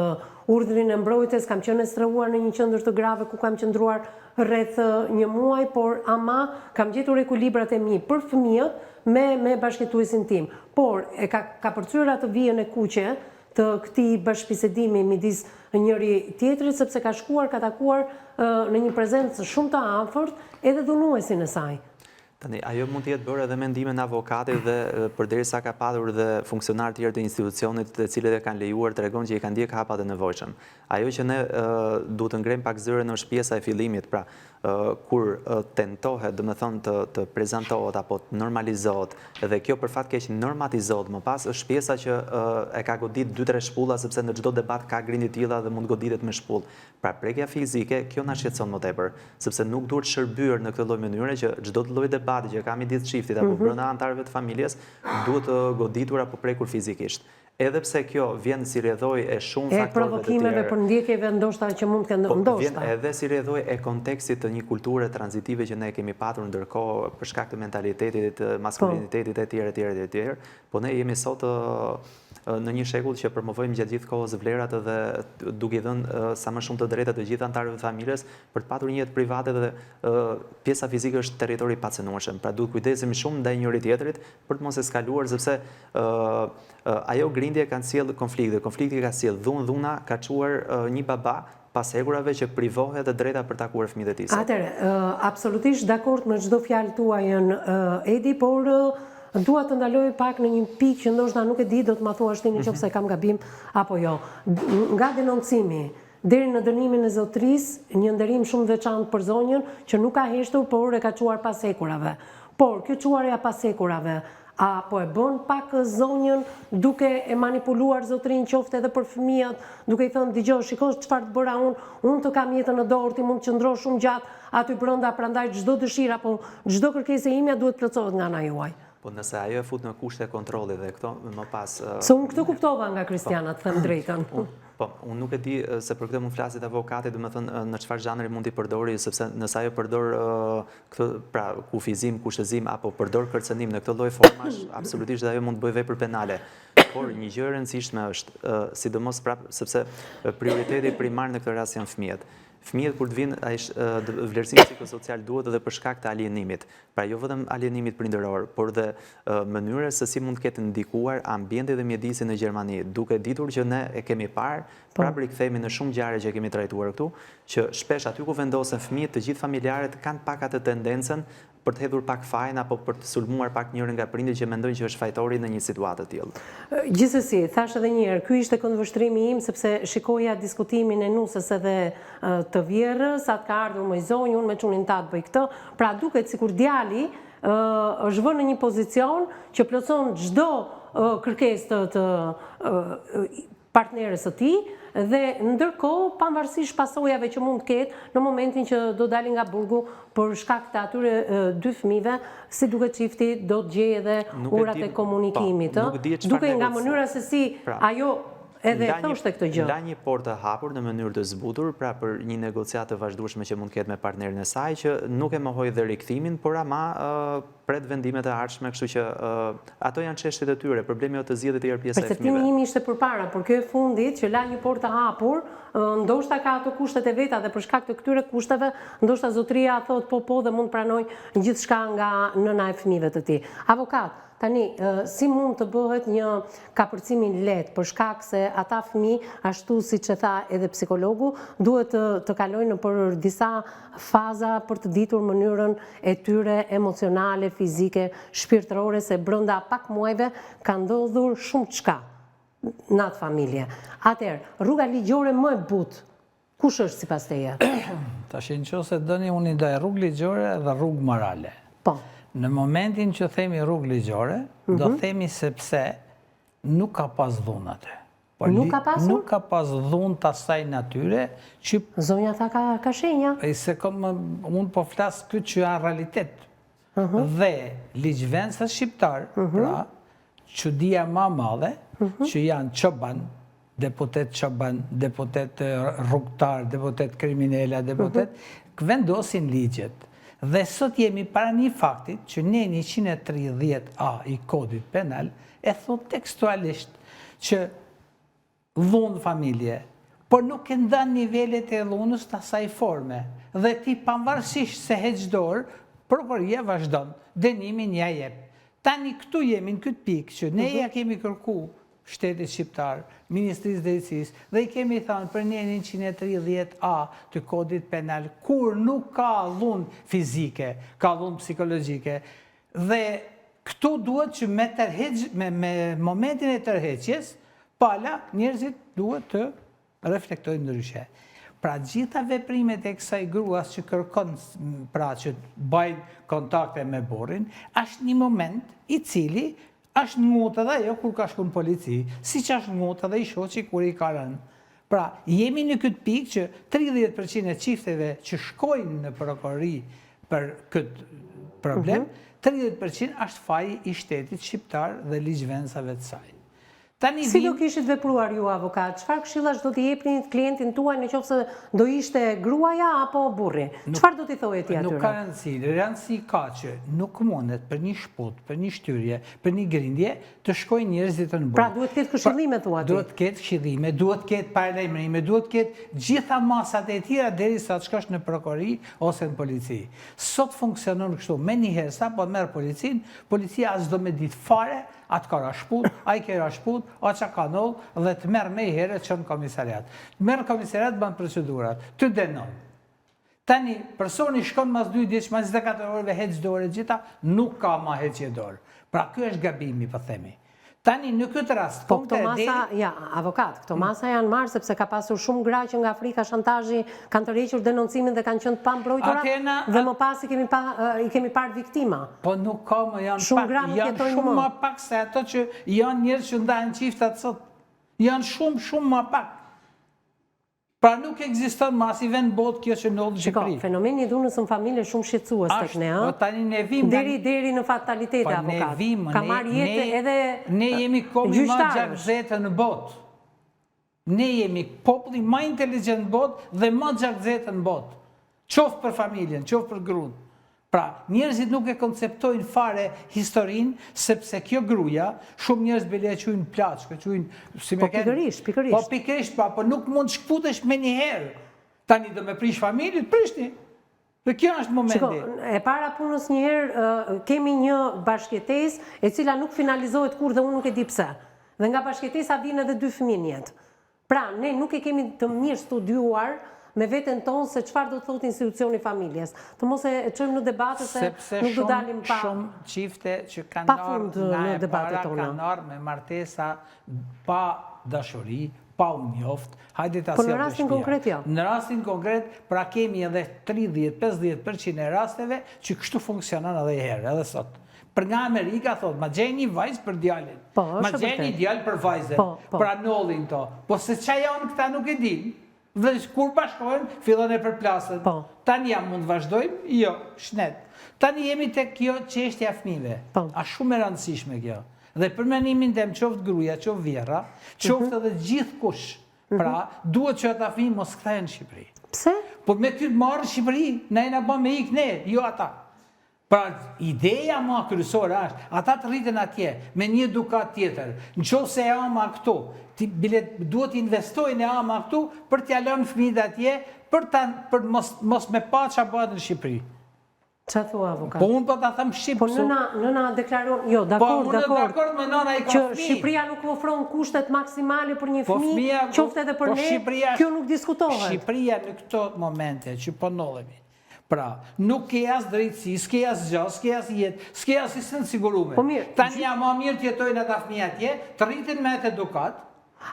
urdhrin e mbrojtjes, kam qenë e strehuar në një qendër të grave ku kam qëndruar rreth një muaj, por ama kam gjetur ekuilibrat e mi për fëmijët me bashkëtuesin tim. Por e ka përcyer atë vijën e kuqe të këtij bashkëbisedimi midis njëri tjetrit, sepse ka shkuar, ka takuar në një prezencë shumë të afërt edhe dhunuesin e saj. Tani, ajo mund të jetë bërë edhe mendime në avokatit dhe përderisa ka padur dhe funksionar tjerë të institucionit të cilët e kanë lejuar tregon që i kanë ndjek hapat e nevojshëm. Ajo që ne duhet të ngrejmë pak zërin është pjesa e fillimit, pra kur tentohet, domethënë të prezantohet apo të normalizohet, dhe kjo për fat keq normatizohet më pas, është pjesa që e ka godit 2-3 shpulla, sepse në çdo debat ka grindje të tilla dhe mund goditet me shpull. Pra prekja fizike, kjo na shqetëson më tepër, sepse nuk duhet shërbyer në këtë lloj mënyre që çdo lloj debati që ka midis çiftit apo brenda anëtarëve të familjes duhet goditur apo prekur fizikisht. Edhe pse kjo vjen si rrjedhoj e shumë faktorëve të tjerë. E provokimeve për ndjekjeve ndoshta që mund të kenë ndoshta. Vjen edhe si rrjedhoj e kontekstit të një kulture tranzitive që ne kemi patur ndërkohë për shkak të mentalitetit, të maskulinitetit e tjerë, po ne jemi sot në një shekull që promovojmë gjatë gjithë kohës vlerat dhe duke i dhënë sa më shumë të drejta të gjithë anëtarëve të familjes për të patur një jetë private dhe pjesa fizike është territori i pacenueshëm. Pra duhet kujdesemi shumë ndaj njëri tjetrit për të mos eskaluar, sepse ajo grindje kanë sjellë konflikte. Konflikti ka sjellë dhuna, ka çuar një baba pas hekurave që privohet të drejta për takuar fëmijët e tij. Atëherë, absolutisht dakord me çdo fjalë tuajën, Edi, por dua të ndaloj pak në një pikë që ndoshta nuk e di, do të ma thuash ti nëse kam gabim apo jo. Nga denoncimi deri në dënimin e zotërisë, një nderim shumë veçantë për zonjën që nuk ka heshtur, por e ka çuar pas hekurave. Por kjo çuarja pas hekurave, apo e bën pak zonjën duke e manipuluar zotërin qoftë edhe për fëmijët, duke i thënë dëgjoj, shikoj çfarë të bëra unë të kam jetën në dorë, ti mund të qëndrosh shumë gjatë aty brenda, prandaj çdo dëshirë apo çdo kërkesë ime duhet plotësohet nga ana juaj. Po nëse ajo e fut në kushte kontrolli dhe këto më pas... Se unë këtë kuptova nga Kristiana, të them drejtën. Po, unë nuk e di se për këtë mund flasit avokati, do të thënë në çfarë zhanri mund t'i përdori, sepse nëse ajo përdor këtë, pra kufizim, kushtëzim apo përdor kërcënim në këtë lloj formash, absolutisht ajo mund të bëjë vepër penale. Por një gjë e rëndësishme është, sidomos prapë sepse prioriteti primar në këtë rast janë fëmijët. Fëmijët kur të vinë, vlerësimi psikosocial duhet edhe për shkak të alienimit. Pra jo vetëm alienimit prindëror, por dhe mënyra se si mund të ketë ndikuar ambienti dhe mjedisi në Gjermani, duke ditur që ne e kemi parë, prapë rikthehemi në shumë ngjarje që kemi trajtuar këtu, që shpesh aty ku vendosen fëmijët, të gjithë familjarët kanë pak atë tendencën për të hedhur pak fajin apo për të sulmuar pak njërin nga prindërit që mendojnë që është fajtori në një situatë të tillë. Gjithsesi, thash edhe një herë, ky ishte këndvështrimi im sepse shikoja diskutimin e nusës edhe të vjerrës, atë ka ardhur me zonjë, unë me çunin ta të bëj këtë, pra duket sikur djali është vënë në një pozicion që plotson çdo kërkesë të partnerës së tij, dhe ndërkohë pavarësisht pasojave që mund të ketë në momentin që do dalin nga burgu për shkak të atyre dy fëmijëve, si duket çifti do të gjejë edhe urat e komunikimit, duke nga mënyra se si ajo edhe thoshte këtë gjë. La një portë të hapur në mënyrë të zbutur, pra për një negociatë të vazhdueshme që mund të ketë me partnerin e saj, që nuk e mohoi dhe rikthimin, por ama pret vendimet e ardhshme, kështu që ato janë çështjet e tyre, problemi është të zgjidhet herë pjesa e fëmijëve. Perceptimi im ishte përpara, por kjo e fundit që la një portë të hapur, ndoshta ka ato kushtet e veta dhe për shkak të këtyre kushteve, ndoshta zotëria thot po dhe mund pranoj gjithçka nga nëna e fëmijëve të tij. Avokat, tani, si mund të bëhet një kapërcim i lehtë për shkak se ata fëmijë, ashtu siç e tha edhe psikologu, duhet të kalojnë për disa faza për të ditur mënyrën e tyre emocionale, fizike, shpirtërore, se brenda pak muajve ka ndodhur shumë çka në atë familje. Atëherë, rruga ligjore më e butë, kush është sipas teje? Tash nëse dëni unë i ndaj rrugë ligjore dhe rrugë morale. Po. Në momentin që themi rrugë ligjore, do themi sepse nuk ka pas dhunë atë. Nuk ka pasur? Nuk ka pas dhunë të asaj natyre që... Zonja tha ka shenja. Se unë po flasë këtë që janë realitet. Dhe ligjvendësat shqiptar, pra, që dhja ma madhe, që janë çoban, deputet çoban, deputet rrugtar, deputet kriminella, deputet, vendosin ligjet. Dhe sot jemi para një faktit që ne 130A i kodit penal e thot tekstualisht që dhunë familje, por nuk e ndan nivellet e dhunës të asaj forme. Dhe ti pavarësisht se heqdor, prokuria vazhdon, dënimin ja jep. Tani këtu jemi në këtë pikë që ne ja kemi kërku shtetit shqiptar, Ministrisë Drejtësisë, dhe i kemi thënë për një 130A të kodit penal, kur nuk ka dhunë fizike, ka dhunë psikologjike, dhe këtu duhet që me momentin e tërheqjes, pala njerëzit duhet të reflektojnë ndryshe. Pra gjitha veprimet e kësaj gruas që kërkon, pra që bajnë kontakte me burrin, është një moment i cili është ngutë edhe jo kur ka shku në polici, si që është ngutë edhe i shoqi kur i ka rënë. Pra, jemi në këtë pikë që 30% e qifteve që shkojnë në prokurori për këtë problem, 30% është faji i shtetit shqiptar dhe ligjvendësave të saj. Si do kishit vepruar ju, avokat? Çfarë këshillash do t'i jepni klientin tuaj nëse do ishte gruaja apo burri? Çfarë do t'i thojë ti atyre? Nuk ka rëndësi. Rëndësi ka që nuk mundet për një shput, për një shtyrje, për një grindje të shkojnë njerëzit në burë. Pra duhet ketë këshillime thua ti? Duhet ketë këshillime, duhet ketë paralajmërime, duhet ketë gjitha masat e tjera derisa të shkosh në prokurori ose në polici. Sot funksionon kështu. Me njëherë sa po merr policin, policia as do me ditë fare atë ka rashput, a i ke rashput, a që ka nëllë dhe të merë me i herë që në komisariat. Merë komisariat banë procedurat, të denon. Tani, personi shkon mas 2 ditë, mas 24 orëve heqë dore gjitha, nuk ka ma heqje dorë. Pra, kjo është gabimi, për themi. Tani, në këtë rast... Po, këto masa, ja, avokat, këto masa janë marë sepse ka pasur shumë gra që nga Afrika shantazhi kanë të requr denoncimin dhe kanë qënë pambrojtura dhe më pas i kemi parë viktima. Po nuk ka më janë shumë më pak se ato që janë njerëz që ndajnë qiftat sot. Janë shumë më pak. Pra nuk ekziston masive në botë kjo që ndodh në Shqipëri. Fenomeni i dhunës në familje shumë shqetësues tek ne, ëh. Tani ne vim deri në fatalitete, avokat. Ka marrë jetë edhe ne jemi komi më gjakzete në botë. Ne jemi populli më inteligjent në botë dhe më gjakzete në botë. Qoftë për familjen, qoftë për gruan. Pra, njerëzit nuk e konceptojnë fare historinë, sepse kjo gruaja, shumë njerëz bile e quajnë plaçkë, quajnë si me pikërisht. Po pikërisht, po nuk mund shkputesh me një herë. Tani do me prish familjen, prishni. Dhe kjo është momenti. E para punës një herë kemi një bashkëjetesë e cila nuk finalizohet kur dhe unë nuk e di pse. Dhe nga bashkëjetesa vinë edhe 2 fëmijë në jetë. Pra, ne nuk e kemi të mirë studiuar me veten tonë se çfarë do të thotë institucioni familjes. Të mos e çojmë në debate se nuk do dalim pa shumë çifte që kanë ardhur me martesa pa dashuri, pa u njoft. Hajde ta sjellë. Po në rastin konkret jo. Në rastin konkret, pra kemi edhe 30-50% e rasteve që kështu funksionon edhe herë, edhe sot. Për nga Amerika thot, ma gjeni vajzë për djalin. Ma gjeni djalë për vajzën. Pra nollin to. Po se qa janë këta nuk e din. Dhe kur bashkojnë, fillon e përplasën. Tani jam mund vazhdojmë? Jo, shnet. Tani jemi të kjo çështja fëmijëve. A shumë e rëndësishme kjo. Dhe për menimin tem qoftë gruaja, qoftë vjerra, qoftë edhe gjithë kush. Pra, duhet që ata fëmijë mos kthehen në Shqipëri. Pse? Po me ty të marrë Shqipëri, na e na bën me ik ne, jo ata. Pra, ideja ma kryesore është, ata të rriten atje, me një edukat tjetër, në qoftë se e ama këtu, duhet investojnë e ama këtu, për t'ja lënë fëmijët atje, për mos me pa qa bëhet në Shqipëri. Qa thua avokat? Po unë po ta them shqip. Po nëna deklaron, jo, Po dakord, unë dakord me nëna i ka që fëmijë. Shqipëria nuk ofron kushtet maksimale për një Po fëmijë, qoftë edhe për ne, kjo nuk diskutohet. Shqipëria në këto momente që po ndodhemi. Pra, nuk ke as drejtësi, s'ke as gjë, s'ke as jetë, s'ke as isën sigurume. Po mirë, Tani ja më mirë t'jetojnë ata fëmijë atje, të rritin me atë edukat.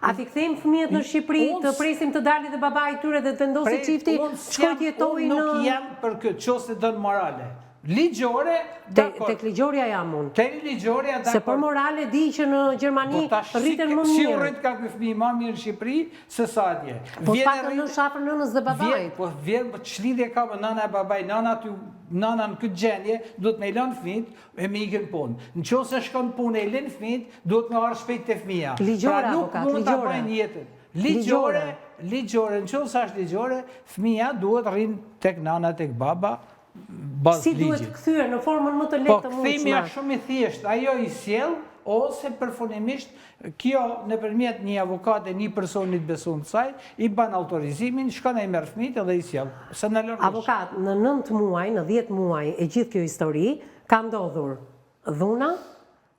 A ti kthejmë fëmijët në Shqipëri, të presim të dalë dhe babai i tyre dhe të vendosi çifti, shkoj të jetojnë në... Unë nuk jam për këtë, qose dënë morale. Ligjore, dakord. Tek ligjorja jam unë. Tek ligjorja, dakord. Se për morale di që në Gjermani rriten më Si mirë. rrit ka ky fëmijë më mirë në Shqipëri se sa atje. Po pakën në shafër nënës dhe babait. Po vjen, ç'lidhje ka me nëna e babaj, nëna në këtë gjendje duhet me i lënë fëmijët e me ikën punë. Nëse shkon punë e lën fëmijët, duhet me marrë shpejt te fëmia. Ligjore, avokat, ligjore. Ligjore, nëse është ligjore, fëmia duhet rrin tek nëna, tek baba. Si duhet kthyer në formën më të lehtë të mundshme? Po kthimi është shumë i thjeshtë, ajo i sjell ose përfundimisht kjo nëpërmjet një avokate, një personit besuar të saj, i ban autorizimin, shkon ai merr fëmijët dhe i sjell. Se na lërgosh. Avokat, në 9 muaj, në 10 muaj e gjithë kjo histori, ka ndodhur dhuna,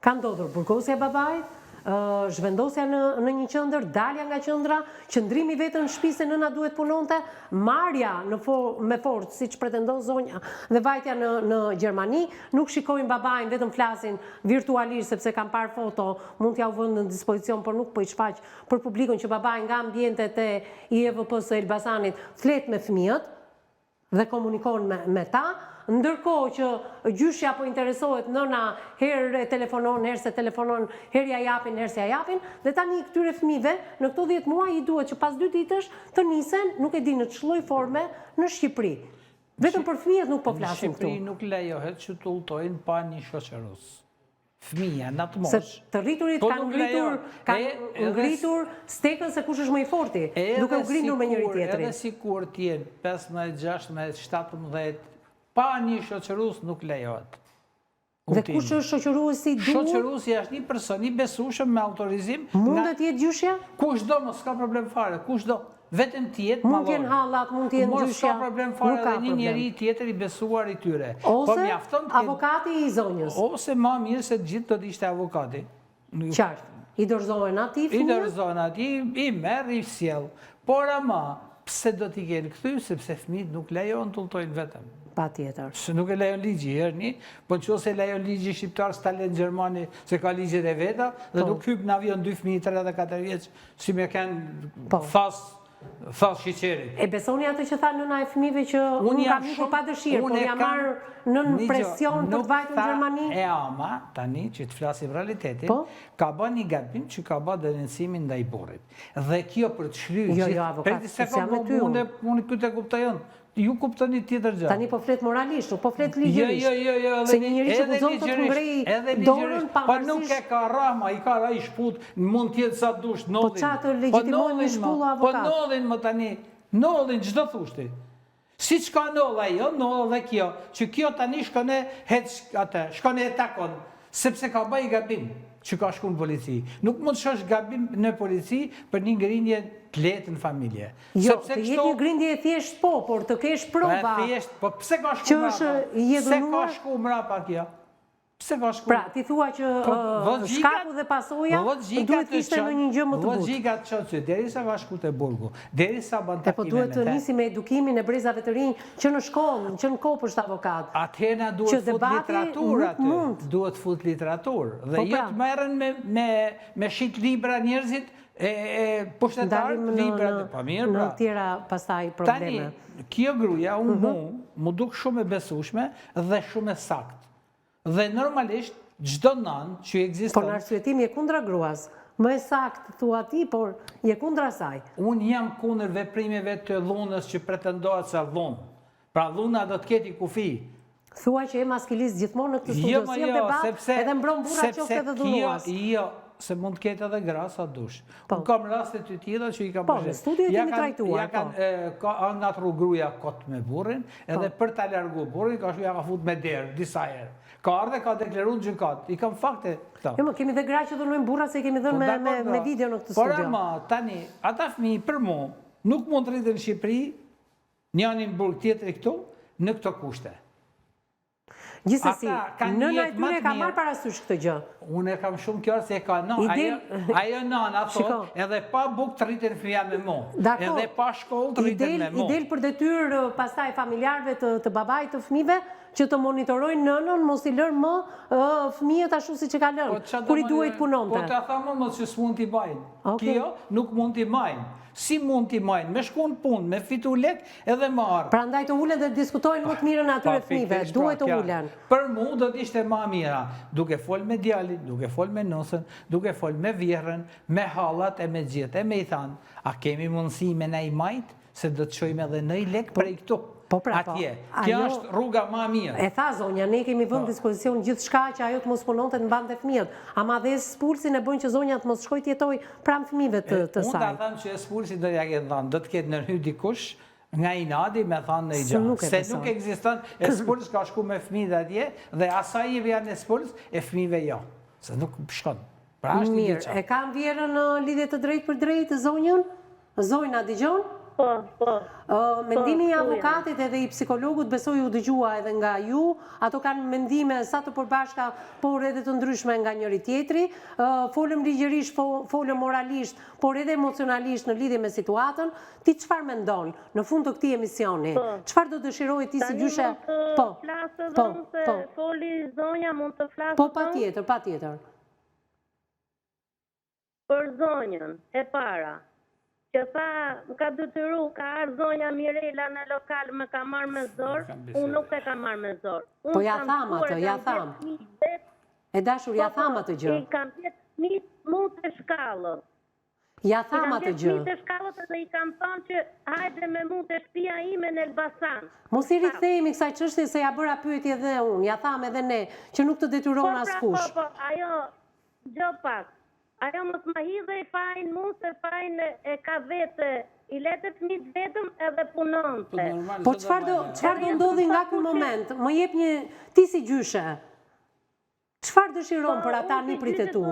ka ndodhur burgosja e babait, zhvendosja në një qendër, dalja nga qendra, qëndrimi vetëm në shtëpi se nëna duhet punonte, marrja me forcë siç pretendon zonja dhe vajtja në Gjermani, nuk shikojnë babain, vetëm flasin virtualisht sepse kanë parë foto, mund t'ja u vënë në dispozicion, por nuk po i shfaq për publikun që babai nga ambientet e IEVP-s së Elbasanit flet me fëmijët dhe komunikon me ta. Ndërkohë që gjyshja po interesohet, nëna herë telefonon, herë se telefonon, herë ja japin, herë se ja japin, dhe tani këtyre fëmijëve në këto 10 muaj i duhet që pas 2 ditësh të nisen, nuk e di në ç'lloj forme, në Shqipëri. Vetëm për fëmijët nuk po flasim këtu. Në Shqipëri nuk lejohet që të udhtojnë pa një shoqërus. Fëmija në atë moshë. Se të rriturit kanë ngritur stekën se kush është më i forti, duke u ngritur me njëri tjetrin. Edhe sikur t'jenë 15, 16, 17, pa një shoqërus nuk lejohet. Dhe kush është shoqëruesi duhet? Shoqëruesi është një person i besueshëm me autorizim. Mundet jetë gjyshja? Kushdo, mos ka problem fare, kushdo. Vetëm tjetë mund t'jenë hallat, mund t'jenë gjyshja. Mos ka problem fare dhe një njeri tjetër i besuar i tyre. Ose avokati i zonjës. Ose ma mirë se gjithë do t'ishte avokati. Qartë. I dorëzohen ati fëmijë? I dorëzohen ati, i merr, i sjell. Por ama, pse do t'i kenë këthy, sepse fëmijët nuk lejohen të udhtojnë vetëm. Pa tjetër. Se nuk e lejon ligji, herni, po nëse lejon ligji shqiptar s'ta len Gjermani se ka ligjet e veta, dhe nuk hyp në avion 2 fëmijë 3 dhe 4 vjeç, si me kanë thas shiqerit. E besoni atë që tha nëna e fëmijëve që unë kam ikur pa dëshirë, por jam marrë në presion për të vajtur në Gjermani? E ama, tani që të flasim realitetin, ka bën një gabim që ka bën denuncimin ndaj burrit. Dhe kjo për të shlyer Jo, avokat, s'jam me ty. Unë këtë e kuptoj unë. Ju kuptoni tjetër gjë. Tani po flet moralisht, po flet ligjërisht. Jo. Se një njeri që guxon të ngrej dorën pa po nuk e ka rahma, i ka ai shput, mund të jetë sa dush, nollin. Po çfarë legjitimojnë një shpull avokat? Po nollin më tani, nollin çdo thushti. Siç ka nolla ajo, nolla dhe kjo, që kjo tani shkon e shkon e takon, sepse ka bëj gabim që ka shku në polici. Nuk mund të shosh gabim në polici për një ngrinje të lehtë në familje. Jo, të jetë një grindje e thjesht po, por të kesh prova. Po pse ka shku mrapa? Pse ka shku mrapa kjo? Pse ka shku? Pra, ti thua që shkaku dhe pasoja duhet ishte në një gjë më të butë. Logjika të qotë që derisa ka shku të burgu, derisa ban takime me te. Po duhet të nisi me edukimin e brezave të rinj që në shkollë, që në kopësht avokat. Atëherë duhet fut literaturë aty. Duhet fut literaturë. Dhe jo të merren me shit libra njerëzit pushtetar libra të pamirë. Në tjera pastaj probleme. Tani, kjo gruja, mu duk shumë e besueshme dhe shumë e sakt. Dhe normalisht, gjdo nanë që ekziston... Por në arsyetimi e kundra gruas, më e sakt thua ti, por je kundra saj. Unë jam kundër veprimeve të dhunës që pretendohet se dhunë. Pra dhuna do të keti kufi. Thua që e maskilis gjithmonë në këtë studio, si e debat, edhe mbron burra qofte edhe dhunuas. Jo, se mund të ketë edhe grasa dush. Unë kam rastet të tjera që i kam përshirë. Po, në studio kemi trajtuar. Ka ngatru gruja kot me burrin, edhe për ta largu burrin, ka shu ja ka fut me derë, disa herë. Ka ardhe, ka deklaru në gjykat. I kam fakte këta. Jo, më kemi dhe gra që dhunojnë burra se kemi dhënë me video në këtë studio. Por ama, tani, ata fëmijë për mu, nuk mund të rritë në Shqipëri, njënin burg tjetëri këtu, në këto kushte. Gjithsesi, Ata kanë nëna e jetë më tyre të ka mirë. marrë parasysh këtë gjë. Unë e kam shumë qartë se e ka ajo nana thot, edhe pa buk të rritin fëmija me mo, edhe pa shkollë të rritin me mo. I del për detyrë pastaj familjarëve të babait të fëmijëve që të monitorojnë nënën mos i lërë më fëmijët ashtu siç e ka lënë, kur i duhet punonte. Po ta thamë më se s'mund t'i bajnë. Kjo nuk mund t'i bajnë. Si mund t'i majnë? Me shku në punë, me fitu lek edhe marë. Pra ndaj të ulen dhe diskutojnë më të mirën atyre fëmijëve, duhet të ulen. Për mu do t'ishte ma mira, duke fol me djalin, duke fol me nosën, duke fol me vjerën, me hallat e me gjithë, e me i thanë, a kemi mundësi me ne i majtë, se do të qojme edhe në i lek prej këtu. Atje, kjo është rruga ma mirë. E tha zonja, ne kemi vënë dispozicion gjithë shka që ajo të mos punonte në bande fëmijët. Ama dhe spulsin e bëjnë që zonja të mos shkoj tjetoj pranë fëmijëve të saj. Unë ta thamë që spulsin do t'ja ketë thanë, do t'ketë nërhy dikush nga i nadi me thanë në i gjatë. Se nuk eksiston, e spuls ka shku me fëmijët atje, dhe asaj i vjerë në spuls, e fëmijëve jo. Se nuk shkon. Mirë, e kam vjerën në lidhje të drejt për drejt zonjën? Zonjë, a digjon? Po. Mendimi i avokatit edhe i psikologut besoj u dëgjua edhe nga ju, ato kanë mendime sa të përbashka, por edhe të ndryshme nga njëri tjetri, folëm ligjërisht, folëm moralisht, por edhe emocionalisht në lidhje me situatën. Ti çfarë mendon në fund të këtij emisioni? Çfarë do dëshiroj ti si gjyshe? Po. Foli zonja, mund të flasë? Po, patjetër. Për zonjën e para, që tha, më ka detyru, ka ardhë zonja Mirela në lokal, më ka marrë me zorë, unë nuk e ka marrë me zorë. Po ja thamë atë, ja thamë. E dashur, ja thamë atë gjë. I kam pjetë fëmijët mund të shkallët. Ja thamë atë gjë. I kam pjetë fëmijët të shkallët dhe i kam thonë që hajde me mund të shtëpia ime në Elbasan. Mos i rikthehemi kësaj çështje se ja bëra pyetje edhe unë, ja thamë edhe ne, që nuk të detyron askush. Po, ajo, gjë pak. Ajo mos ma hidhe i fajnë mu, se fajnë e ka vete, i letë fëmijët vetëm edhe punonte. Po çfarë do ndodhi nga ky moment? Më jep një ti si gjyshe. Çfarë dëshiron për ata niprit e tu?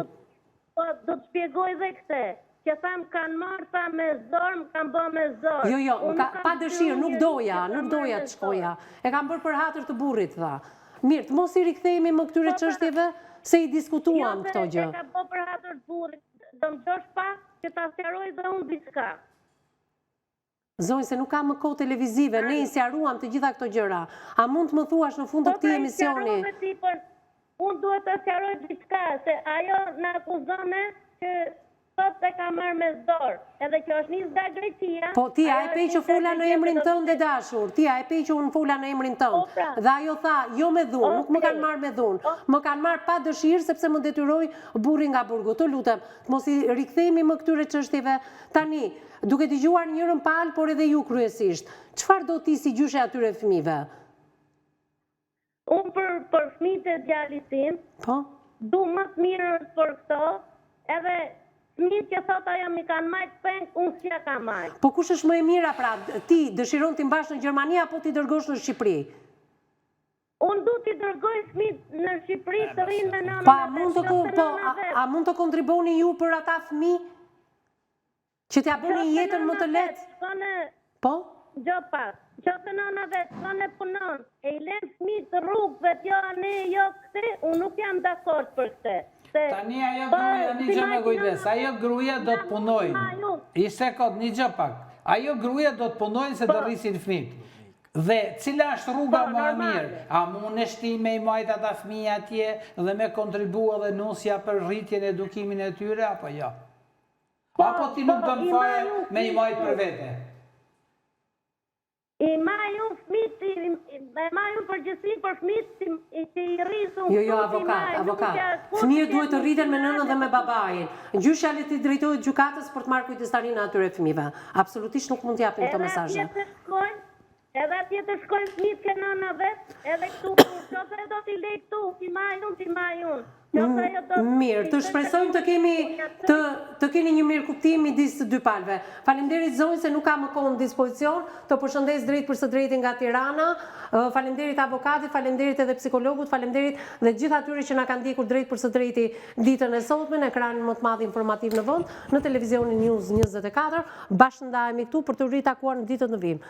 Po, do të shpjegoj dhe këte, që thamë kanë marrë ta me zorë, më kanë bë me zorë. Jo, pa dëshirë, nuk doja të shkoja. E kam bërë për hatër të burrit, tha. Mirë, të mos i rikthehemi më këtyre çështjeve, se i diskutuam këto gjë. Jo, e ka po për hatër të burit, do më gjosh pak që ta sjaroj dhe unë diçka. Zonjë, se nuk ka më kohë televizive, ne i sjaruam të gjitha këto gjëra. A mund të më thuash në fund të këtij emisioni? Unë duhet të sjaroj diçka, se ajo në akuzone që sot e ka marrë me zorë, edhe që është njës nga Greqia. Po, ti a e pej që fola në emrin tënd dhe dashur, ti a e pej që unë fola në emrin tënd. Dhe ajo tha, jo me dhunë, nuk më kanë marrë me dhunë, më kanë marrë pa dëshirë, sepse më detyroi burri nga burgu. Të lutem, mos i rikthehemi më këtyre çështjeve. Tani, duke dëgjuar njërin palë, por edhe ju kryesisht, çfarë do ti si gjyshe atyre fëmijëve? Unë për fëmijët e djalit tim, du më të mirën për këto, edhe fëmijët që thot ajo mi kanë majtë peng, unë s'ja ka majtë. Po kush është më e mira pra, ti dëshiron t'i mbash në Gjermani apo ti dërgosh në Shqipëri? Unë du t'i dërgoj fëmijët në Shqipëri të rinë me nëna. A mund të kontriboni ju për ata fëmijë? Që t'ja bëni jetën më të lehtë? Po? Gjo pak, që të nëna vetë, sënë e punon, e i lenë fëmijët rrugëve, jo ne, jo këte, unë nuk jam dakord për këte. Tani ajo gruja, një gjë me kujdes, ajo gruja do të punojnë. I sekot, një gjë pak. Ajo gruja do të punojnë se do rrisin fëmijët. Dhe cila është rruga më e mirë? A mund e shti me i majtë ata fëmijë atje dhe me kontribua dhe nusja për rritjen e edukimin e tyre, apo jo? Apo ti nuk do në fare me i majtë për vete? I majun përgjësi për fëmijët që i rrisun. Jo, avokat. Fëmijët duhet të rriten me nënën dhe me babain. Gjyshja le t'i drejtohet gjykatës për të marrë kujdestarinë atyre fëmijëve. Absolutisht nuk mund t'japim këto mesazhe. Edhe atje të shkojnë fëmijët ke nëna vetë, edhe këtu, qëse do t'i lej këtu, t'i majun. Mirë, të shpresojmë të keni një mirë kuptim midis të dy palëve. Faleminderit zonjë se nuk ka më kohë në dispozicion, të përshëndes drejt për së drejti nga Tirana, faleminderit avokatit, faleminderit edhe psikologut, faleminderit dhe gjithë atyre që na kanë ndjekur drejt për së drejti ditën e sotme në ekranin më të madh informativ në vend, në televizionin News 24. Bashkë ndahemi këtu për të ritakuar në ditën e vim.